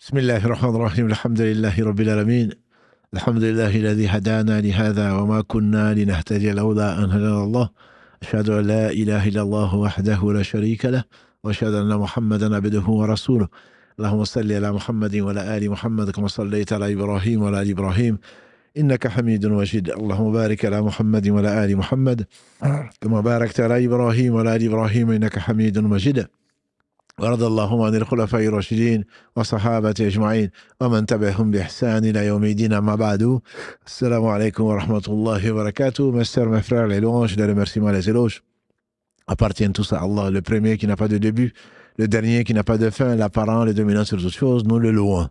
بسم الله الرحمن الرحيم الحمد لله رب العالمين الحمد لله الذي هدانا لهذا وما كنا لنهتدي لولا أن هدانا الله أشهد أن لا إله إلا الله وحده لا شريك له وأشهد أن محمدا عبده ورسوله اللهم صل على محمد وعلى آل محمد كما صليت على إبراهيم وعلى آل إبراهيم إنك حميد مجيد اللهم بارك على محمد وعلى آل محمد كما باركت على إبراهيم وعلى آل إبراهيم إنك حميد مجيد ورضى اللهم عن الخلفاء الراشدين وصحابة أجمعين ومن تبعهم بإحسان إلى يوم الدين أما بعد السلام عليكم ورحمة الله وبركاته. Mes sœurs, mes frères, les louanges, les remerciements, les éloges appartiennent tous à Allah, le premier qui n'a pas de début, le dernier qui n'a pas de fin, l'apparent, le dominant sur toutes choses. Nous le louons.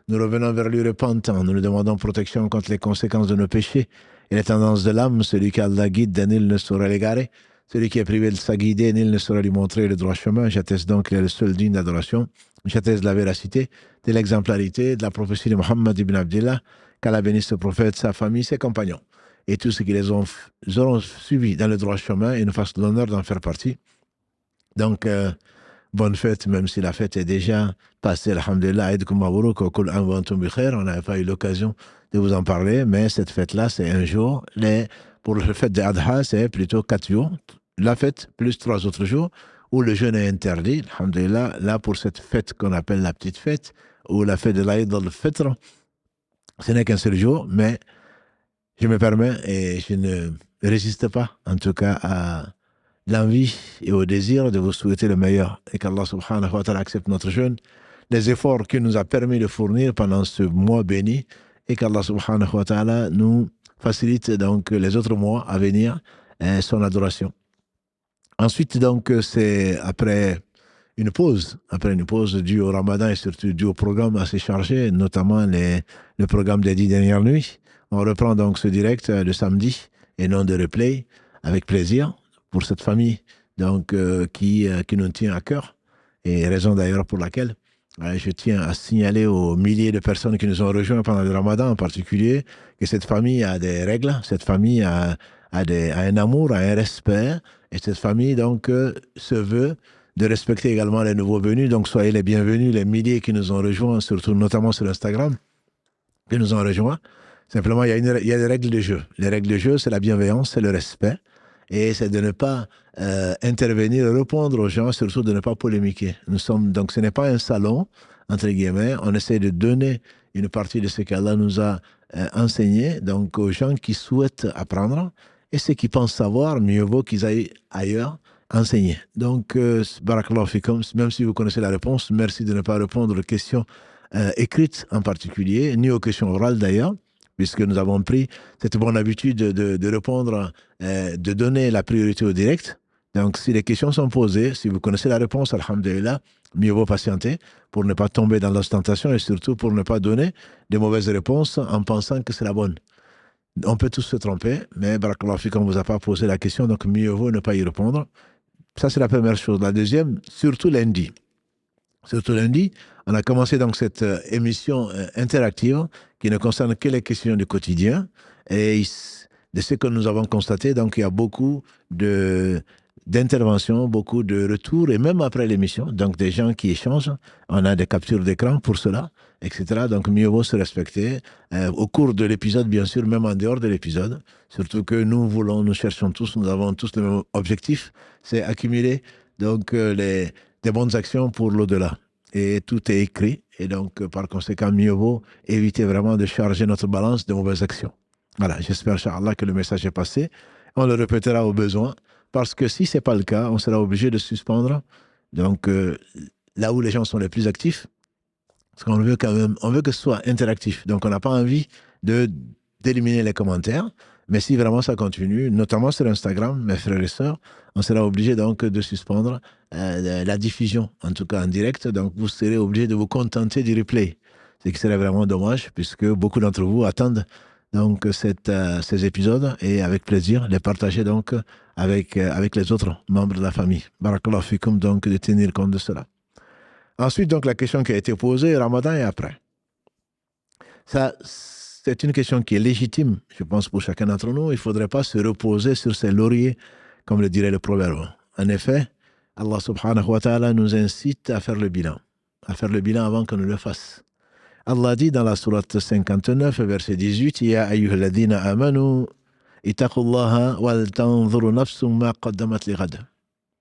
Nous revenons vers lui repentant. Nous lui demandons protection contre les conséquences de nos péchés et les tendances de l'âme. Celui qu'Allah guide, nul ne saurait l'égarer. Celui qui est privé de sa guidée, nul ne saurait lui montrer le droit chemin. J'atteste donc qu'il est le seul digne d'adoration. J'atteste de la véracité, de l'exemplarité, de la prophétie de Muhammad ibn Abdillah, qu'Allah bénisse ce prophète, sa famille, ses compagnons, et tous ceux qui les auront suivis dans le droit chemin et nous fassent l'honneur d'en faire partie. Donc, bonne fête, même si la fête est déjà passée, alhamdulillah, Aïdkoum Mabrouk, wa kul am wa antum bi khair. On n'avait pas eu l'occasion de vous en parler, mais cette fête-là, c'est un jour. Pour le fête de Adha, c'est plutôt 4 jours. La fête, plus 3 autres jours, où le jeûne est interdit, alhamdulillah. Là, pour cette fête qu'on appelle la petite fête, ou la fête de l'Aïd al-Fitr, ce n'est qu'un seul jour, mais je me permets, et je ne résiste pas, en tout cas, à l'envie et au désir de vous souhaiter le meilleur, et qu'Allah subhanahu wa ta'ala accepte notre jeûne, les efforts qu'il nous a permis de fournir pendant ce mois béni, et qu'Allah subhanahu wa ta'ala nous facilite donc les autres mois à venir, son adoration. Ensuite, donc, c'est après une pause due au Ramadan et surtout due au programme assez chargé, notamment le programme des 10 dernières nuits. On reprend donc ce direct le samedi et non de replay, avec plaisir pour cette famille donc, qui nous tient à cœur, et raison d'ailleurs pour laquelle je tiens à signaler aux milliers de personnes qui nous ont rejoints pendant le Ramadan en particulier que cette famille a des règles, cette famille a un amour, a un respect, et cette famille donc se veut de respecter également les nouveaux venus. Donc soyez les bienvenus, les milliers qui nous ont rejoints, surtout notamment sur Instagram, qui nous ont rejoints. Simplement, il y a des règles de jeu. Les règles de jeu, c'est la bienveillance, c'est le respect, et c'est de ne pas intervenir, répondre aux gens, surtout de ne pas polémiquer. Donc ce n'est pas un salon, entre guillemets, on essaie de donner une partie de ce qu'Allah nous a enseigné donc aux gens qui souhaitent apprendre, et ceux qui pensent savoir, mieux vaut qu'ils aillent ailleurs enseigner. Donc, barakallahu fikum, même si vous connaissez la réponse, merci de ne pas répondre aux questions écrites en particulier, ni aux questions orales d'ailleurs, puisque nous avons pris cette bonne habitude de répondre, de donner la priorité au direct. Donc, si les questions sont posées, si vous connaissez la réponse, alhamdulillah, mieux vaut patienter pour ne pas tomber dans l'ostentation et surtout pour ne pas donner de mauvaises réponses en pensant que c'est la bonne. On peut tous se tromper, mais barakallahu fikum, on ne vous a pas posé la question, donc mieux vaut ne pas y répondre. Ça, c'est la première chose. La deuxième, surtout lundi. Surtout lundi, on a commencé donc cette émission interactive qui ne concerne que les questions du quotidien. Et de ce que nous avons constaté, donc il y a beaucoup d'interventions, beaucoup de retours, et même après l'émission, donc des gens qui échangent, on a des captures d'écran pour cela, etc. Donc mieux vaut se respecter au cours de l'épisode, bien sûr, même en dehors de l'épisode, surtout que nous cherchons tous, nous avons tous le même objectif, c'est accumuler donc des bonnes actions pour l'au-delà. Et tout est écrit, et donc par conséquent, mieux vaut éviter vraiment de charger notre balance de mauvaises actions. Voilà, j'espère, Inch'Allah, que le message est passé. On le répétera au besoin, parce que si ce n'est pas le cas, on sera obligé de suspendre donc, là où les gens sont les plus actifs, parce qu'on veut quand même, on veut que ce soit interactif. Donc on n'a pas envie d'éliminer les commentaires, mais si vraiment ça continue, notamment sur Instagram, mes frères et sœurs, on sera obligé donc de suspendre la diffusion, en tout cas en direct. Donc vous serez obligé de vous contenter du replay, ce qui serait vraiment dommage, puisque beaucoup d'entre vous attendent donc ces épisodes, et avec plaisir les partager donc avec les autres membres de la famille. Barakallahu fikum, donc de tenir compte de cela. Ensuite, donc la question qui a été posée, Ramadan et après. Ça, c'est une question qui est légitime, je pense, pour chacun d'entre nous. Il ne faudrait pas se reposer sur ses lauriers, comme le dirait le proverbe. En effet, Allah subhanahu wa ta'ala nous incite à faire le bilan avant qu'on ne le fasse. Allah dit dans la sourate 59, verset 18, Ya ayyuhalladhina amanu, ittaqullaha wal tanzuru nafsum ma qaddamat lighad.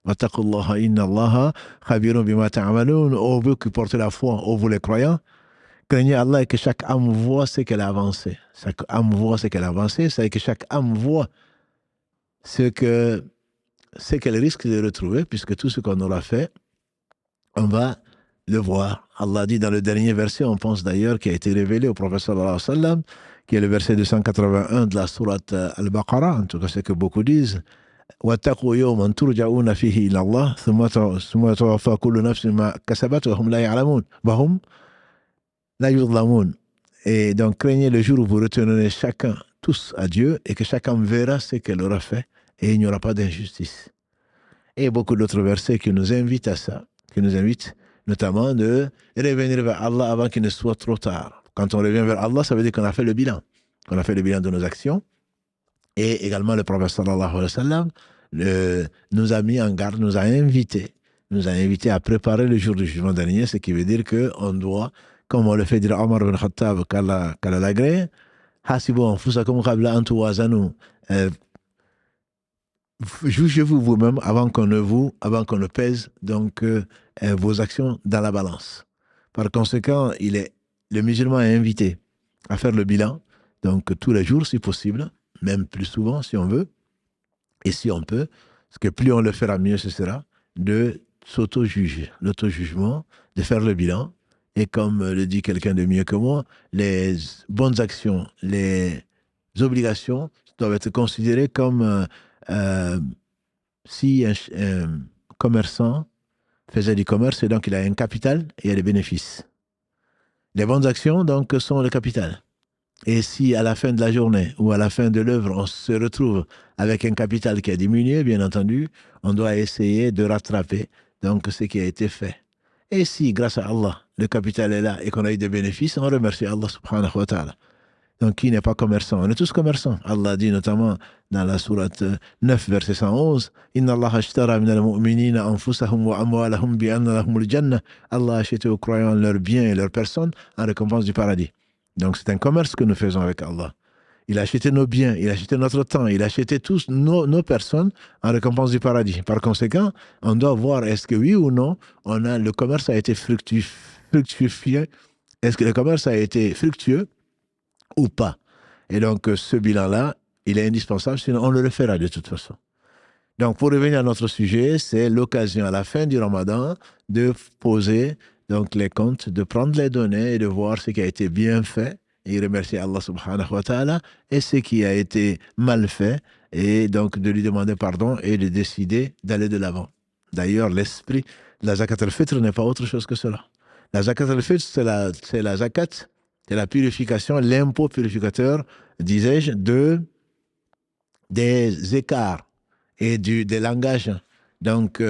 Wattaqullaha inna Allaha khabirun bima ta'malun. Ô vous qui portez la foi, ô vous les croyants, craignez Allah et que chaque âme voit ce qu'elle a avancé. Chaque âme voit ce qu'elle a avancé, c'est que chaque âme voit ce qu'elle risque de retrouver, puisque tout ce qu'on aura fait, on va le voir. Allah dit dans le dernier verset, on pense d'ailleurs, qui a été révélé au prophète sallallahu alayhi wa sallam, qui est le verset 281 de la sourate Al-Baqarah, en tout cas c'est que beaucoup disent, وَاتَّقُوا يَوْمًا تُرْجَعُونَ فِيهِ إِلَى اللَّهِ ثُمَّ تُوَفَّى كُلُّ نَفْسٍ مَا كَسَبَتْ وَهُمْ لَا يَعْلَمُونَ وَهُمْ لَا يُظْلَمُونَ. Et donc craignez le jour où vous retournerez chacun, tous à Dieu, et que chacun verra ce qu'elle aura fait, et il n'y aura pas d'injustice. Et beaucoup d'autres versets qui nous invitent à ça, qui nous invitent notamment de revenir vers Allah avant qu'il ne soit trop tard. Quand on revient vers Allah, ça veut dire qu'on a fait le bilan. Qu'on a fait le bilan de nos actions. Et également, le prophète sallallahu alayhi wa sallam nous a mis en garde, nous a invités à préparer le jour du jugement dernier, ce qui veut dire qu'on doit, comme on le fait dire Omar ibn Khattab, qu'Allah l'agrée, hasibu anfusakum qabla an tuwazanu. Jugez-vous vous-même avant qu'on ne pèse donc vos actions dans la balance. Par conséquent, le musulman est invité à faire le bilan, donc tous les jours si possible, même plus souvent si on veut, et si on peut, parce que plus on le fera, mieux ce sera, de s'auto-juger, l'auto-jugement, de faire le bilan, et comme le dit quelqu'un de mieux que moi, les bonnes actions, les obligations doivent être considérées comme si un commerçant faisait du commerce, et donc il a un capital et il y a des bénéfices. Les bonnes actions, donc, sont le capital. Et si à la fin de la journée ou à la fin de l'œuvre, on se retrouve avec un capital qui a diminué, bien entendu, on doit essayer de rattraper donc ce qui a été fait. Et si, grâce à Allah, le capital est là et qu'on a eu des bénéfices, on remercie Allah subhanahu wa ta'ala. Donc, qui n'est pas commerçant? On est tous commerçants. Allah dit notamment dans la sourate 9, verset 111, Inna Allah ashtara min al-mu'minina anfusahum wa amwalahum bi anna lahum al-jannah. Allah a acheté aux croyants leurs biens et leurs personnes en récompense du paradis. Donc, c'est un commerce que nous faisons avec Allah. Il a acheté nos biens, il a acheté notre temps, il a acheté tous nos personnes en récompense du paradis. Par conséquent, on doit voir est-ce que oui ou non, le commerce a été fructifié. Est-ce que le commerce a été fructueux ou pas. Et donc, ce bilan-là, il est indispensable, sinon on le fera de toute façon. Donc, pour revenir à notre sujet, c'est l'occasion à la fin du Ramadan de poser donc les comptes, de prendre les données et de voir ce qui a été bien fait et remercier Allah subhanahu wa ta'ala et ce qui a été mal fait et donc de lui demander pardon et de décider d'aller de l'avant. D'ailleurs, l'esprit de la zakat al-fitr n'est pas autre chose que cela. La zakat al-fitr, c'est la zakat, c'est la purification, l'impôt purificateur, disais-je, des écarts et des langages, donc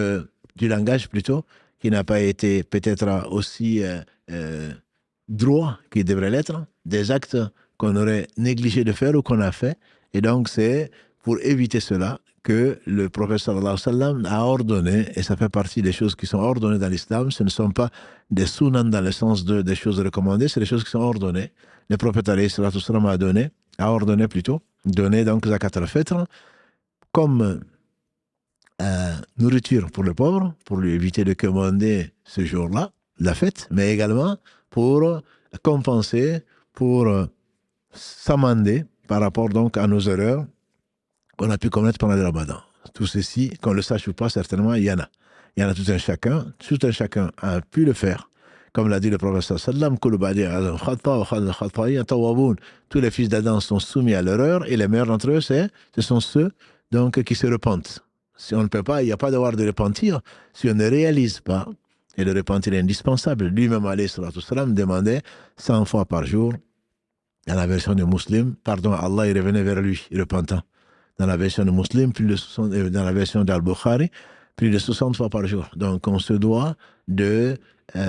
du langage plutôt, qui n'a pas été peut-être aussi droit qu'il devrait l'être, des actes qu'on aurait négligé de faire ou qu'on a fait. Et donc c'est pour éviter cela que le prophète sallallahu alayhi wa sallam a ordonné, et ça fait partie des choses qui sont ordonnées dans l'islam, ce ne sont pas des sunan dans le sens des choses recommandées, c'est des choses qui sont ordonnées. Le prophète alayhi salatu wa sallam a ordonné plutôt, donner donc zakat al-fitr comme nourriture pour le pauvre, pour lui éviter de commander ce jour-là, la fête, mais également pour compenser, pour s'amender par rapport donc à nos erreurs qu'on a pu commettre pendant le Ramadan. Tout ceci, qu'on le sache ou pas, certainement, il y en a. Il y en a tout un chacun a pu le faire. Comme l'a dit le prophète sallam, tous les fils d'Adam sont soumis à l'erreur et les meilleurs d'entre eux, ce sont ceux donc, qui se repentent. Si on ne peut pas, il n'y a pas devoir de repentir si on ne réalise pas, et le repentir est indispensable. Lui-même, alayhi salatu wassalam, demandait 100 fois par jour, dans la version de Muslim, pardon à Allah, il revenait vers lui, repentant. Dans la version de Muslim, dans la version d'Al-Bukhari, plus de 60 fois par jour. Donc, on se doit de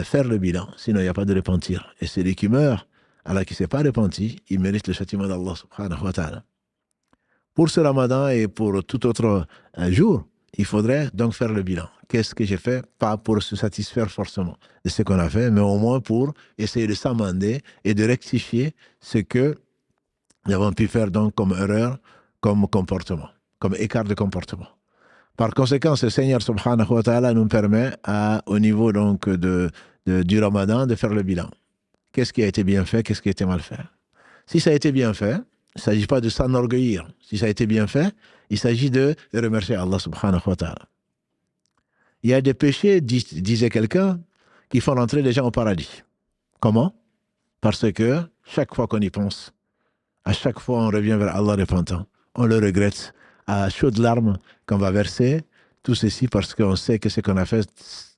faire le bilan, sinon il n'y a pas de repentir. Et celui qui meurt, alors qui ne s'est pas repenti, il mérite le châtiment d'Allah subhanahu wa ta'ala. Pour ce Ramadan et pour tout autre jour, il faudrait donc faire le bilan. Qu'est-ce que j'ai fait? Pas pour se satisfaire forcément de ce qu'on a fait, mais au moins pour essayer de s'amender et de rectifier ce que nous avons pu faire donc comme erreur, comme comportement, comme écart de comportement. Par conséquent, ce Seigneur subhanahu wa ta'ala nous permet au niveau donc du Ramadan de faire le bilan. Qu'est-ce qui a été bien fait, qu'est-ce qui a été mal fait? Si ça a été bien fait, il ne s'agit pas de s'enorgueillir. Si ça a été bien fait, il s'agit de remercier Allah subhanahu wa ta'ala. Il y a des péchés, disait quelqu'un, qui font rentrer les gens au paradis. Comment? Parce que chaque fois qu'on y pense, à chaque fois on revient vers Allah repentant, on le regrette, à chaudes larmes qu'on va verser, tout ceci parce qu'on sait que ce qu'on a fait,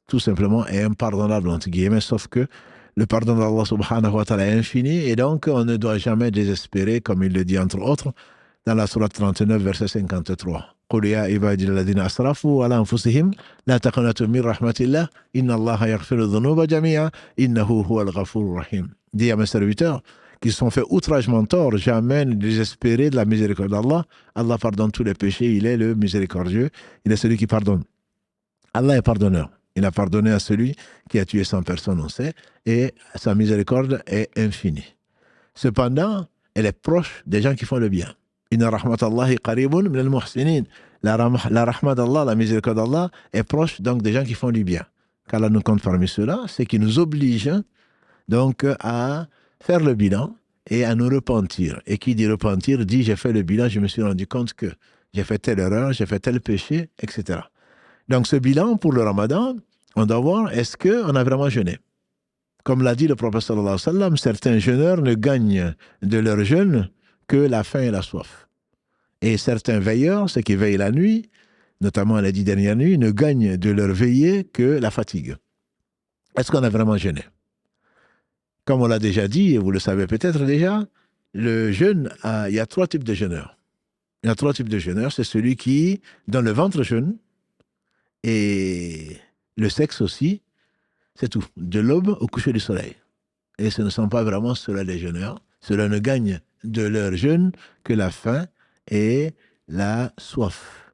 tout simplement, est impardonnable, entre guillemets, sauf que le pardon d'Allah subhanahu wa ta'ala est infini, et donc on ne doit jamais désespérer, comme il le dit entre autres, dans la sourate 39, verset 53. قُلْ يَا عِبَادِي الَّذِينَ أَسْرَفُوا عَلَى أَنفُسِهِمْ لَا تَقْنَطُوا مِنْ رَحْمَةِ اللَّهِ إِنَّ اللَّهَ يَغْفِرُ الذُّنُوبَ جَمِيعًا إِنَّهُ هُوَ الْغَفُورُ الرَّحِيمُ. Dis à mes serviteurs qui se sont fait outragement tort, jamais ne désespérer de la miséricorde d'Allah. Allah pardonne tous les péchés, il est le miséricordieux, il est celui qui pardonne. Allah est pardonneur. Il a pardonné à celui qui a tué 100 personnes, on sait, et sa miséricorde est infinie. Cependant, elle est proche des gens qui font le bien. Inna rahmatallahi qaribun min al-muhsinin. La rahmat d'Allah, la miséricorde d'Allah est proche donc des gens qui font du bien. Qu'Allah nous compte parmi ceux-là, c'est qui nous oblige donc à faire le bilan et à nous repentir. Et qui dit repentir dit j'ai fait le bilan, je me suis rendu compte que j'ai fait telle erreur, j'ai fait tel péché, etc. Donc ce bilan pour le Ramadan, on doit voir est-ce qu'on a vraiment jeûné. Comme l'a dit le prophète sallallahu alayhi wa sallam, certains jeûneurs ne gagnent de leur jeûne que la faim et la soif. Et certains veilleurs, ceux qui veillent la nuit, notamment les 10 dernières nuits, ne gagnent de leur veillée que la fatigue. Est-ce qu'on a vraiment jeûné? Comme on l'a déjà dit, et vous le savez peut-être déjà, le jeûne, il y a 3 types de jeûneurs. Il y a 3 types de jeûneurs. C'est celui qui, dans le ventre jeûne, et le sexe aussi, c'est tout. De l'aube au coucher du soleil. Et ce ne sont pas vraiment ceux-là les jeûneurs. Ceux-là ne gagnent de leur jeûne que la faim et la soif.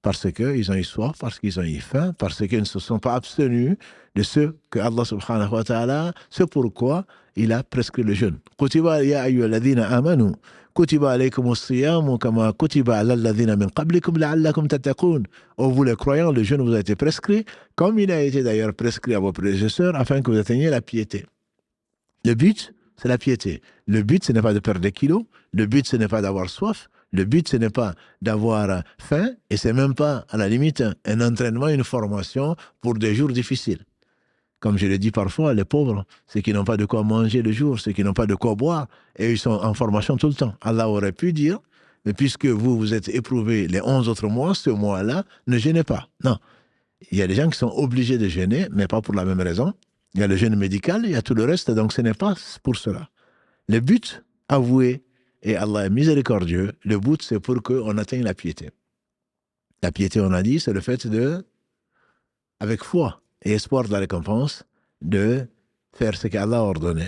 Parce qu'ils ont eu soif, parce qu'ils ont eu faim, parce qu'ils ne se sont pas abstenus de ce que Allah subhanahu wa ta'ala, c'est pourquoi il a prescrit le jeûne. Kutiba ya ayyuhalladhina amanu, kutiba alaykumus siyamu kama kutiba ala alladhina min qablikum la'allakum tattaqun. Ô vous les croyants, le jeûne vous a été prescrit, comme il a été d'ailleurs prescrit à vos prédécesseurs, afin que vous atteigniez la piété. Le but, c'est la piété. Le but, ce n'est pas de perdre des kilos. Le but, ce n'est pas d'avoir soif. Le but, ce n'est pas d'avoir faim. Et ce n'est même pas, à la limite, un entraînement, une formation pour des jours difficiles. Comme je le dis parfois, les pauvres, ceux qui n'ont pas de quoi manger le jour, ceux qui n'ont pas de quoi boire, et ils sont en formation tout le temps. Allah aurait pu dire, mais puisque vous êtes éprouvés les 11 autres mois, ce mois-là, ne jeûnez pas. Non. Il y a des gens qui sont obligés de jeûner, mais pas pour la même raison. Il y a le jeûne médical, il y a tout le reste, donc ce n'est pas pour cela. Le but, avoué, et Allah est miséricordieux, le but c'est pour qu'on atteigne la piété. La piété, on a dit, c'est le fait de, avec foi et espoir de la récompense, de faire ce qu'Allah a ordonné,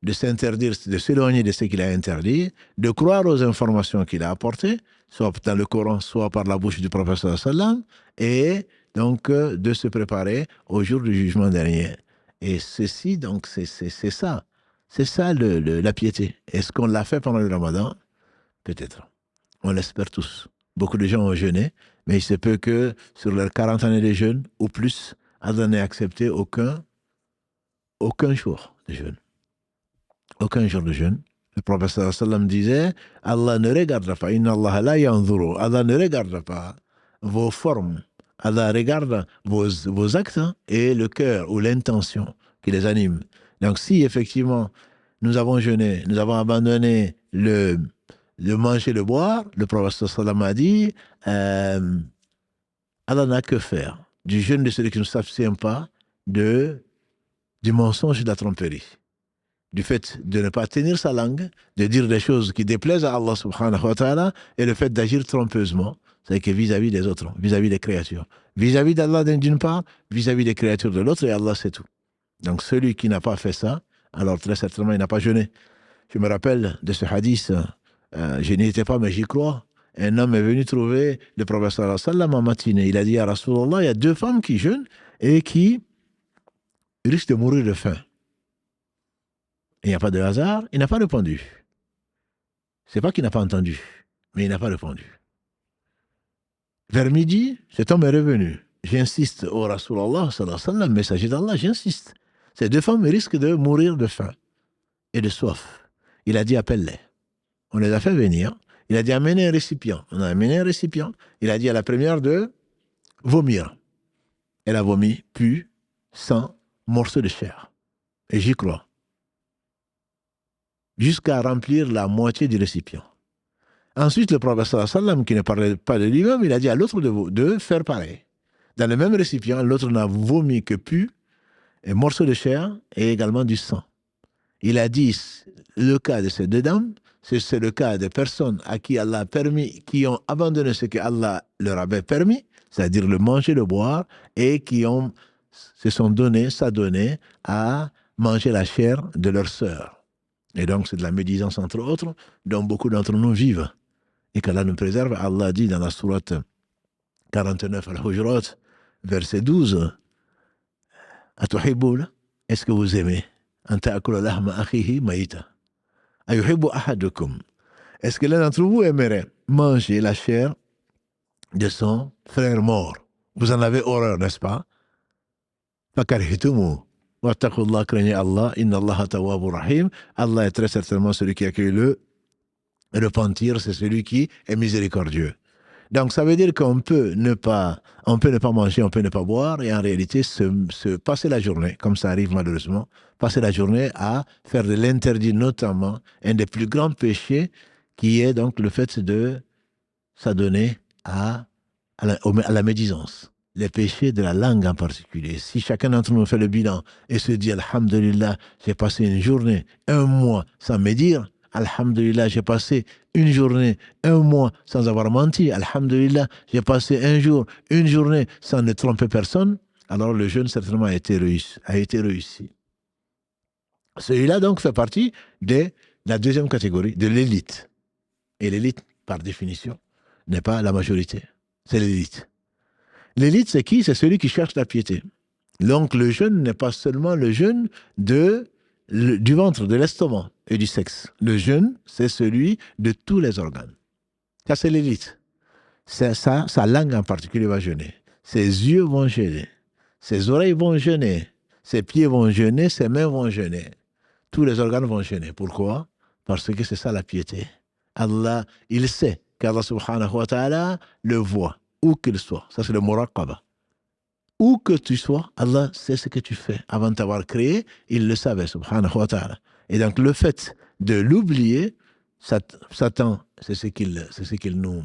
de s'interdire, de s'éloigner de ce qu'il a interdit, de croire aux informations qu'il a apportées, soit dans le Coran, soit par la bouche du prophète sallallahu alayhi wa sallam, et donc de se préparer au jour du jugement dernier. Et ceci, donc, c'est ça. C'est ça la piété. Est-ce qu'on l'a fait pendant le Ramadan? Peut-être. On l'espère tous. Beaucoup de gens ont jeûné, mais il se peut que sur leurs 40 années de jeûne, ou plus, Allah n'ait accepté aucun jour de jeûne. Aucun jour de jeûne. Le prophète sallallahu alayhi wa sallam disait, Allah ne regardera pas, Inna Allah la yanzuru, Allah ne regardera pas vos formes. Allah regarde vos actes et le cœur ou l'intention qui les anime. Donc si effectivement nous avons jeûné, nous avons abandonné le manger, le boire, le prophète sallam a dit Allah n'a que faire du jeûne de celui qui ne s'abstient pas du mensonge et de la tromperie. Du fait de ne pas tenir sa langue, de dire des choses qui déplaisent à Allah subhanahu wa ta'ala, et le fait d'agir trompeusement, c'est que vis-à-vis des autres, vis-à-vis des créatures. Vis-à-vis d'Allah d'une part, vis-à-vis des créatures de l'autre, et Allah c'est tout. Donc celui qui n'a pas fait ça, alors très certainement il n'a pas jeûné. Je me rappelle de ce hadith, je n'y étais pas mais j'y crois, un homme est venu trouver le prophète sallallahu alayhi wa sallam en matinée. Il a dit à Rasulallah, il y a 2 femmes qui jeûnent et qui risquent de mourir de faim. Il n'y a pas de hasard, il n'a pas répondu. C'est pas qu'il n'a pas entendu, mais il n'a pas répondu. Vers midi, cet homme est revenu. J'insiste au Rasulallah, sallallahu alayhi wa sallam, messager d'Allah, j'insiste. Ces 2 femmes risquent de mourir de faim et de soif. Il a dit, appelle-les. On les a fait venir. Il a dit, amenez un récipient. On a amené un récipient. Il a dit à la première de vomir. Elle a vomi, pu, sang, morceaux de chair. Et j'y crois. Jusqu'à remplir la moitié du récipient. Ensuite, le prophète sallallahu alayhi wa sallam, qui ne parlait pas de lui-même, il a dit à l'autre de faire pareil. Dans le même récipient, l'autre n'a vomi que pu, un morceau de chair et également du sang. Il a dit, le cas de ces 2 dames, c'est le cas des personnes à qui Allah a permis, qui ont abandonné ce que Allah leur avait permis, c'est-à-dire le manger, le boire, et qui se sont s'adonnés à manger la chair de leur sœur. Et donc, c'est de la médisance, entre autres, dont beaucoup d'entre nous vivent. Et qu'Allah nous préserve. Allah dit dans la sourate 49 Al-Hujurat, verset 12, Atuhibbuna, est-ce que vous aimez an ta'kula lahma akhihi mayita? Ayuhibbu ahadukum. Est-ce que l'un d'entre vous aimerait manger la chair de son frère mort? Vous en avez horreur, n'est-ce pas? Fakarihtumu. Wattaqullah, craignez Allah, inna Allah tawwabur rahim. Allah est très certainement celui qui accueille le repentir, c'est celui qui est miséricordieux. Donc ça veut dire qu'on peut ne pas manger, on peut ne pas boire, et en réalité se passer la journée, comme ça arrive malheureusement, passer la journée à faire de l'interdit, notamment un des plus grands péchés, qui est donc le fait de s'adonner à la médisance. Les péchés de la langue en particulier. Si chacun d'entre nous fait le bilan et se dit Alhamdulillah, j'ai passé une journée, 1 mois sans médire, Alhamdulillah, j'ai passé une journée, 1 mois sans avoir menti. Alhamdulillah, j'ai passé un jour, une journée sans ne tromper personne. Alors le jeûne certainement a été réussi. Celui-là donc fait partie de la 2e catégorie, de l'élite. Et l'élite, par définition, n'est pas la majorité. C'est l'élite. L'élite, c'est qui? C'est celui qui cherche la piété. Donc le jeûne n'est pas seulement le jeûne du ventre, de l'estomac et du sexe. Le jeûne, c'est celui de tous les organes. Ça, c'est l'élite. Sa langue en particulier va jeûner. Ses yeux vont jeûner. Ses oreilles vont jeûner. Ses pieds vont jeûner. Ses mains vont jeûner. Tous les organes vont jeûner. Pourquoi? Parce que c'est ça la piété. Allah, il sait qu'Allah subhanahu wa ta'ala le voit, où qu'il soit. Ça, c'est le muraqaba. Où que tu sois, Allah sait ce que tu fais. Avant de t'avoir créé, il le savait, subhanahu wa ta'ala. Et donc, le fait de l'oublier, Satan, c'est ce qu'il nous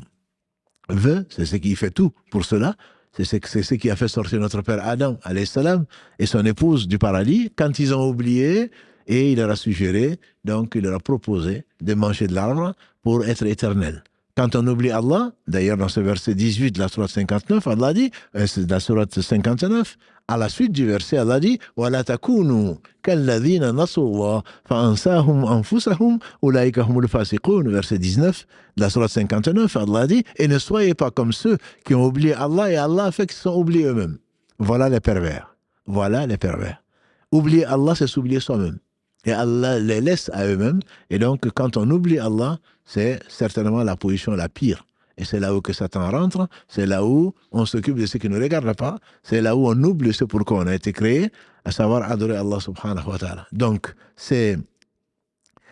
veut, c'est ce qui fait tout pour cela. C'est ce qui a fait sortir notre père Adam, alayhi salam, et son épouse du paradis, quand ils ont oublié, et il leur a suggéré, donc il leur a proposé de manger de l'arbre pour être éternel. Quand on oublie Allah, d'ailleurs dans ce verset 18 de la sourate 59, Allah dit, c'est de la sourate 59, à la suite du verset, Allah dit وَلَا تَكُونُوا كَالَّذِينَ نَسُوا اللَّهَ فَأَنْسَاهُمْ أَنفُسَهُمْ أُولَٰئِكَ هُمُ الْفَاسِقُونَ. Verset 19 de la sourate 59, Allah dit, et ne soyez pas comme ceux qui ont oublié Allah et Allah a fait qu'ils sont oubliés eux-mêmes. Voilà les pervers. Voilà les pervers. Oublier Allah, c'est s'oublier soi-même. Et Allah les laisse à eux-mêmes. Et donc, quand on oublie Allah, c'est certainement la position la pire. Et c'est là où que Satan rentre, c'est là où on s'occupe de ce qui ne regarde pas, c'est là où on oublie ce pourquoi on a été créé, à savoir adorer Allah subhanahu wa ta'ala. Donc, c'est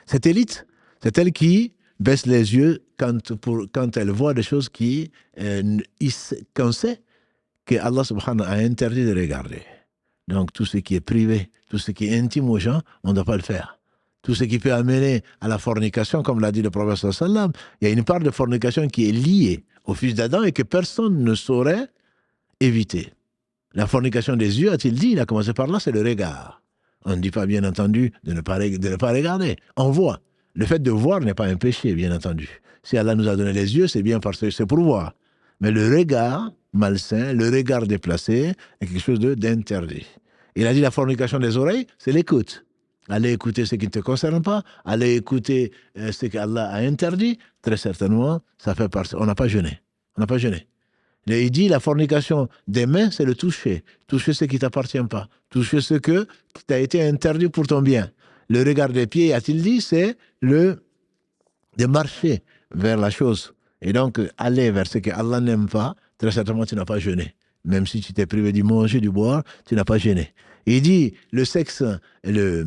cette élite, c'est elle qui baisse les yeux quand elle voit des choses qu'on sait que Allah subhanahu a interdit de regarder. Donc, tout ce qui est privé, tout ce qui est intime aux gens, on ne doit pas le faire. Tout ce qui peut amener à la fornication, comme l'a dit le prophète sallallahu alayhi wa sallam, il y a une part de fornication qui est liée au fils d'Adam et que personne ne saurait éviter. La fornication des yeux, a-t-il dit, il a commencé par là, c'est le regard. On ne dit pas, bien entendu, de ne pas regarder. On voit. Le fait de voir n'est pas un péché, bien entendu. Si Allah nous a donné les yeux, c'est bien parce que c'est pour voir. Mais le regard malsain, le regard déplacé, est quelque chose d'interdit. Il a dit la fornication des oreilles, c'est l'écoute. aller écouter ce qui ne te concerne pas, aller écouter ce qu'Allah a interdit, très certainement, ça fait partie. On n'a pas jeûné. On n'a pas jeûné. Il dit la fornication des mains, c'est le toucher. Toucher ce qui ne t'appartient pas. Toucher ce qui t'a été interdit pour ton bien. Le regard des pieds, a-t-il dit, c'est de marcher vers la chose. Et donc, aller vers ce que Allah n'aime pas, très certainement, tu n'as pas jeûné. Même si tu t'es privé du manger, du boire, tu n'as pas jeûné. Il dit, le sexe, le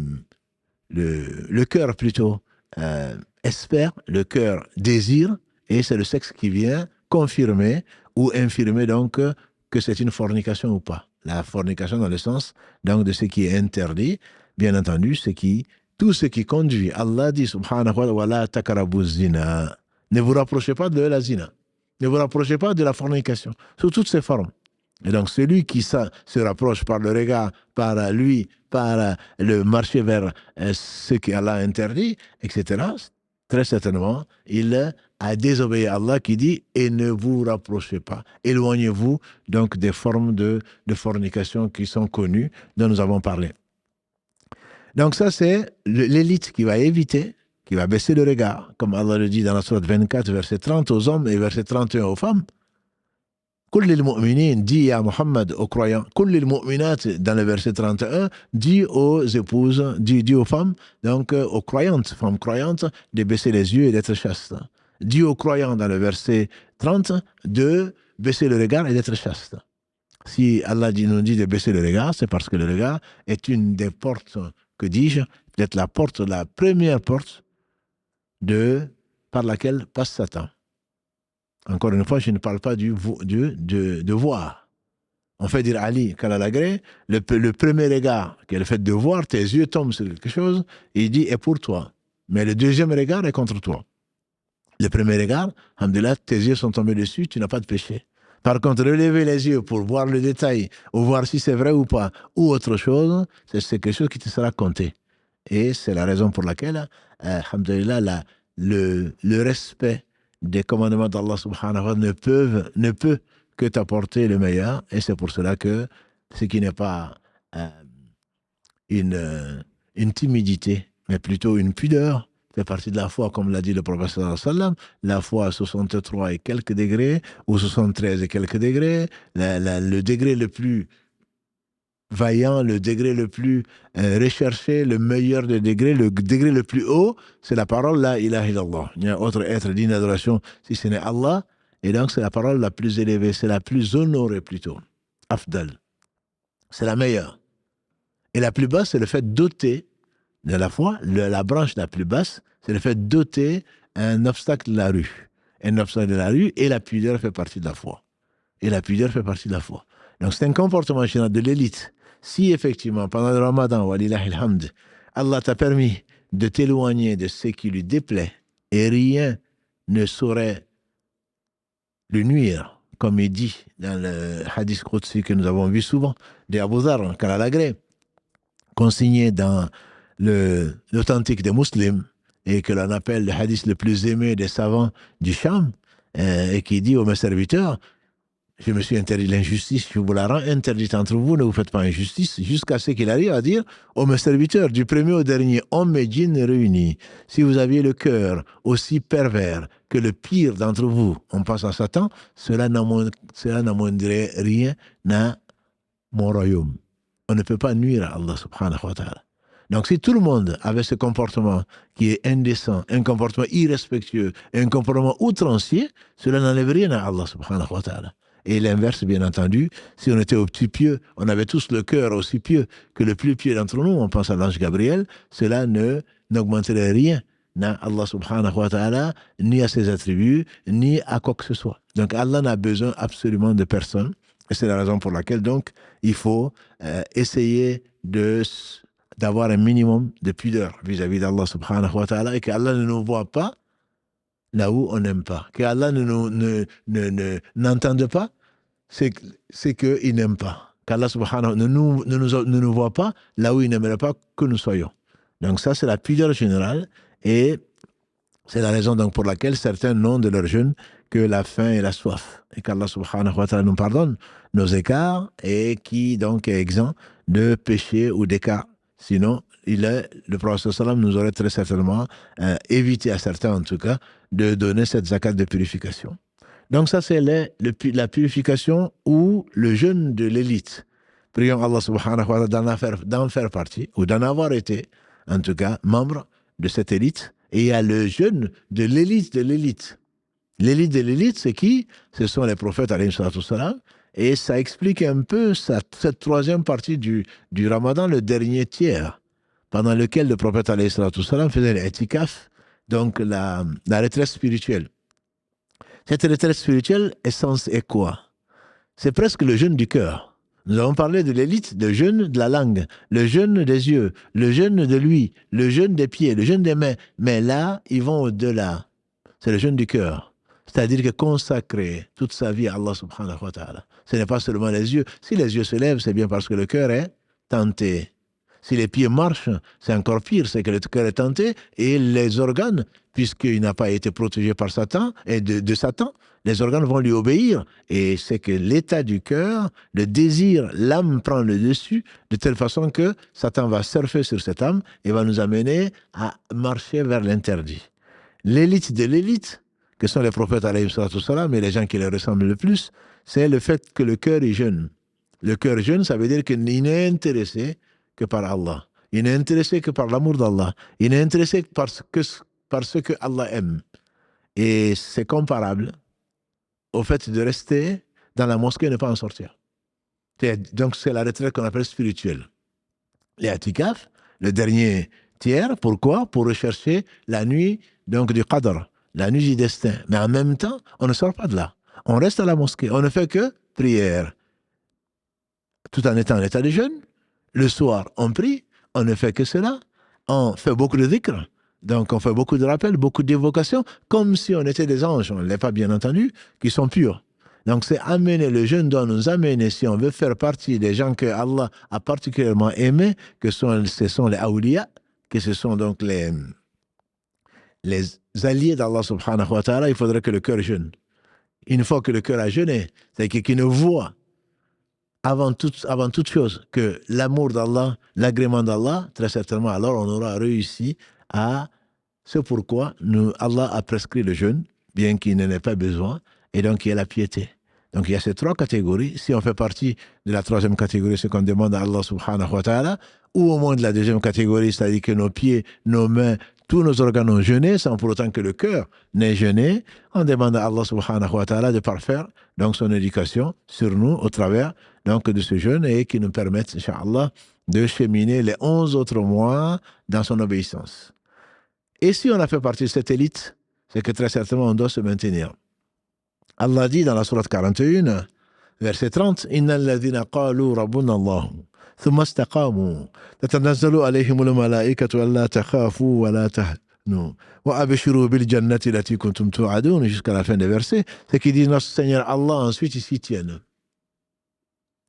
cœur plutôt, espère, le cœur désire, et c'est le sexe qui vient confirmer ou infirmer donc que c'est une fornication ou pas. La fornication dans le sens donc de ce qui est interdit, bien entendu, tout ce qui conduit. Allah dit subhanahu wa ta'ala takarabu zina. Ne vous rapprochez pas de la zina. Ne vous rapprochez pas de la fornication, sous toutes ses formes. Et donc celui qui se rapproche par le regard, par le marcher vers ce qu'Allah interdit, etc., très certainement, il a désobéi à Allah qui dit « et ne vous rapprochez pas ». Éloignez-vous donc des formes de fornication qui sont connues, dont nous avons parlé. Donc ça, c'est l'élite qui va éviter, qui va baisser le regard, comme Allah le dit dans la sourate 24, verset 30 aux hommes et verset 31 aux femmes. Kull al-mu'minin, dit à Muhammad aux croyants, Kull al-mu'minat, dans le verset 31, dit aux épouses, dit aux femmes, donc aux croyantes, femmes croyantes, de baisser les yeux et d'être chastes. Dit aux croyants dans le verset 30, de baisser le regard et d'être chaste. Si Allah nous dit de baisser le regard, c'est parce que le regard est une des portes, que dis-je, peut-être la première porte par laquelle passe Satan. Encore une fois, je ne parle pas de voir. On fait dire Ali, Kalalagré, le premier regard, qui est le fait de voir, tes yeux tombent sur quelque chose, il dit, est pour toi. Mais le deuxième regard est contre toi. Le premier regard, alhamdoulilah, tes yeux sont tombés dessus, tu n'as pas de péché. Par contre, relever les yeux pour voir le détail, ou voir si c'est vrai ou pas, ou autre chose, c'est quelque chose qui te sera compté. Et c'est la raison pour laquelle, alhamdoulilah, le respect des commandements d'Allah subhanahu wa ta'ala ne peut que t'apporter le meilleur, et c'est pour cela que ce qui n'est pas une timidité, mais plutôt une pudeur, fait partie de la foi, comme l'a dit le prophète sallallahu alayhi wa sallam, la foi à 63 et quelques degrés, ou 73 et quelques degrés, le degré le plus vaillant, le degré le plus recherché, le meilleur des degrés, le degré le plus haut, c'est la parole la ilaha illallah. Il n'y a autre être digne d'adoration si ce n'est Allah, et donc c'est la parole la plus élevée, c'est la plus honorée plutôt. Afdal. C'est la meilleure. Et la plus basse, c'est le fait d'ôter de la foi, la branche la plus basse, c'est le fait d'ôter un obstacle de la rue. Un obstacle de la rue, et la pudeur fait partie de la foi. Et la pudeur fait partie de la foi. Donc c'est un comportement général de l'élite. Si effectivement, pendant le Ramadan, walillahi alhamd, Allah t'a permis de t'éloigner de ce qui lui déplaît, et rien ne saurait lui nuire, comme il dit dans le hadith Qudsi que nous avons vu souvent, de Abu Dharr, Kalalagré, consigné dans l'authentique des musulmans, et que l'on appelle le hadith le plus aimé des savants du Sham, et qui dit aux mes serviteurs, je me suis interdit l'injustice, je vous la rends interdite entre vous, ne vous faites pas injustice, jusqu'à ce qu'il arrive à dire aux mes serviteurs, du premier au dernier, hommes et djinns réunis, si vous aviez le cœur aussi pervers que le pire d'entre vous, on pense à Satan, cela n'amoindrait rien à mon royaume. On ne peut pas nuire à Allah subhanahu wa ta'ala. Donc si tout le monde avait ce comportement qui est indécent, un comportement irrespectueux, un comportement outrancier, cela n'enlève rien à Allah subhanahu wa ta'ala. Et l'inverse, bien entendu, si on était au petit pieux, on avait tous le cœur aussi pieux que le plus pieux d'entre nous, on pense à l'ange Gabriel, cela n'augmenterait rien à Allah subhanahu wa ta'ala, ni à ses attributs, ni à quoi que ce soit. Donc Allah n'a besoin absolument de personne. Et c'est la raison pour laquelle, donc, il faut essayer d'avoir un minimum de pudeur vis-à-vis d'Allah subhanahu wa ta'ala, et qu'Allah ne nous voit pas là où on n'aime pas. Qu'Allah n'entende pas, c'est qu'il n'aime pas. Qu'Allah subhanahu ne nous voit pas là où il n'aimerait pas que nous soyons. Donc ça, c'est la pudeur générale, et c'est la raison donc pour laquelle certains n'ont de leur jeûne que la faim et la soif. Et qu'Allah subhanahu wa ta'ala nous pardonne nos écarts, et qui donc est exempt de péché ou d'écart Sinon, le prophète sallam nous aurait très certainement évité, à certains en tout cas, de donner cette zakat de purification. Donc ça, c'est la purification ou le jeûne de l'élite. Prions Allah subhanahu wa ta'ala d'en faire partie, ou d'en avoir été, en tout cas, membre de cette élite. Et il y a le jeûne de l'élite de l'élite. L'élite de l'élite, c'est qui? Ce sont les prophètes, alayhi salatu wassalam. Et ça explique un peu cette troisième partie du Ramadan, le dernier tiers, pendant lequel le prophète, alayhi salatu wassalam, faisait l'itikaf, donc la retraite spirituelle. Cette retraite spirituelle est quoi? C'est presque le jeûne du cœur. Nous avons parlé de l'élite, le jeûne de la langue, le jeûne des yeux, le jeûne de l'ouïe, le jeûne des pieds, le jeûne des mains. Mais là, ils vont au-delà. C'est le jeûne du cœur. C'est-à-dire que consacrer toute sa vie à Allah subhanahu wa ta'ala. Ce n'est pas seulement les yeux. Si les yeux se lèvent, c'est bien parce que le cœur est tenté. Si les pieds marchent, c'est encore pire, c'est que le cœur est tenté et les organes, puisqu'il n'a pas été protégé par Satan et de Satan, les organes vont lui obéir. Et c'est que l'état du cœur, le désir, l'âme prend le dessus, de telle façon que Satan va surfer sur cette âme et va nous amener à marcher vers l'interdit. L'élite de l'élite, que sont les prophètes alayhi salatu wassalam et les gens qui les ressemblent le plus, c'est le fait que le cœur est jeune. Le cœur jeune, ça veut dire qu'il n'est intéressé que par Allah. Il n'est intéressé que par l'amour d'Allah. Il n'est intéressé par ce que Allah aime. Et c'est comparable au fait de rester dans la mosquée et ne pas en sortir. Donc c'est la retraite qu'on appelle spirituelle. Les atikaf, le dernier tiers, pourquoi? Pour rechercher la nuit donc du qadr, la nuit du destin. Mais en même temps, on ne sort pas de là. On reste à la mosquée. On ne fait que prière. Tout en étant en état de jeûne. Le soir, on prie. On ne fait que cela. On fait beaucoup de dhikr. Donc, on fait beaucoup de rappels, beaucoup d'évocations, comme si on était des anges. On ne l'est pas, bien entendu, qui sont purs. Donc, c'est amener, le jeûne doit nous amener, si on veut faire partie des gens que Allah a particulièrement aimés, ce sont les awliya, que ce sont donc les alliés d'Allah subhanahu wa ta'ala, il faudrait que le cœur jeûne. Une fois que le cœur a jeûné, c'est qu'il ne voit avant toute chose que l'amour d'Allah, l'agrément d'Allah, très certainement, alors on aura réussi à ce pourquoi Allah a prescrit le jeûne, bien qu'il n'en ait pas besoin, et donc il y a la piété. Donc il y a ces trois catégories. Si on fait partie de la troisième catégorie, ce qu'on demande à Allah subhanahu wa ta'ala, ou au moins de la deuxième catégorie, c'est-à-dire que nos pieds, nos mains, tous nos organes ont jeûné, sans pour autant que le cœur n'ait jeûné, on demande à Allah subhanahu wa ta'ala de parfaire donc son éducation sur nous au travers donc de ce jeûne et qui nous permette, Inch'Allah, de cheminer les 11 autres mois dans son obéissance. Et si on a fait partie de cette élite, c'est que très certainement on doit se maintenir. Allah dit dans la sourate 41, verset 30, Inna alladhina qalu rabbuna Allah, thumma istaqamu, tatanazzalu alayhimul malaikatu alla takhafu wa la tahnu, wa abshiru bil jannati lati kuntum tu'adun, jusqu'à la fin des versets, c'est qu'ils disent notre Seigneur Allah, ensuite ils s'y tiennent.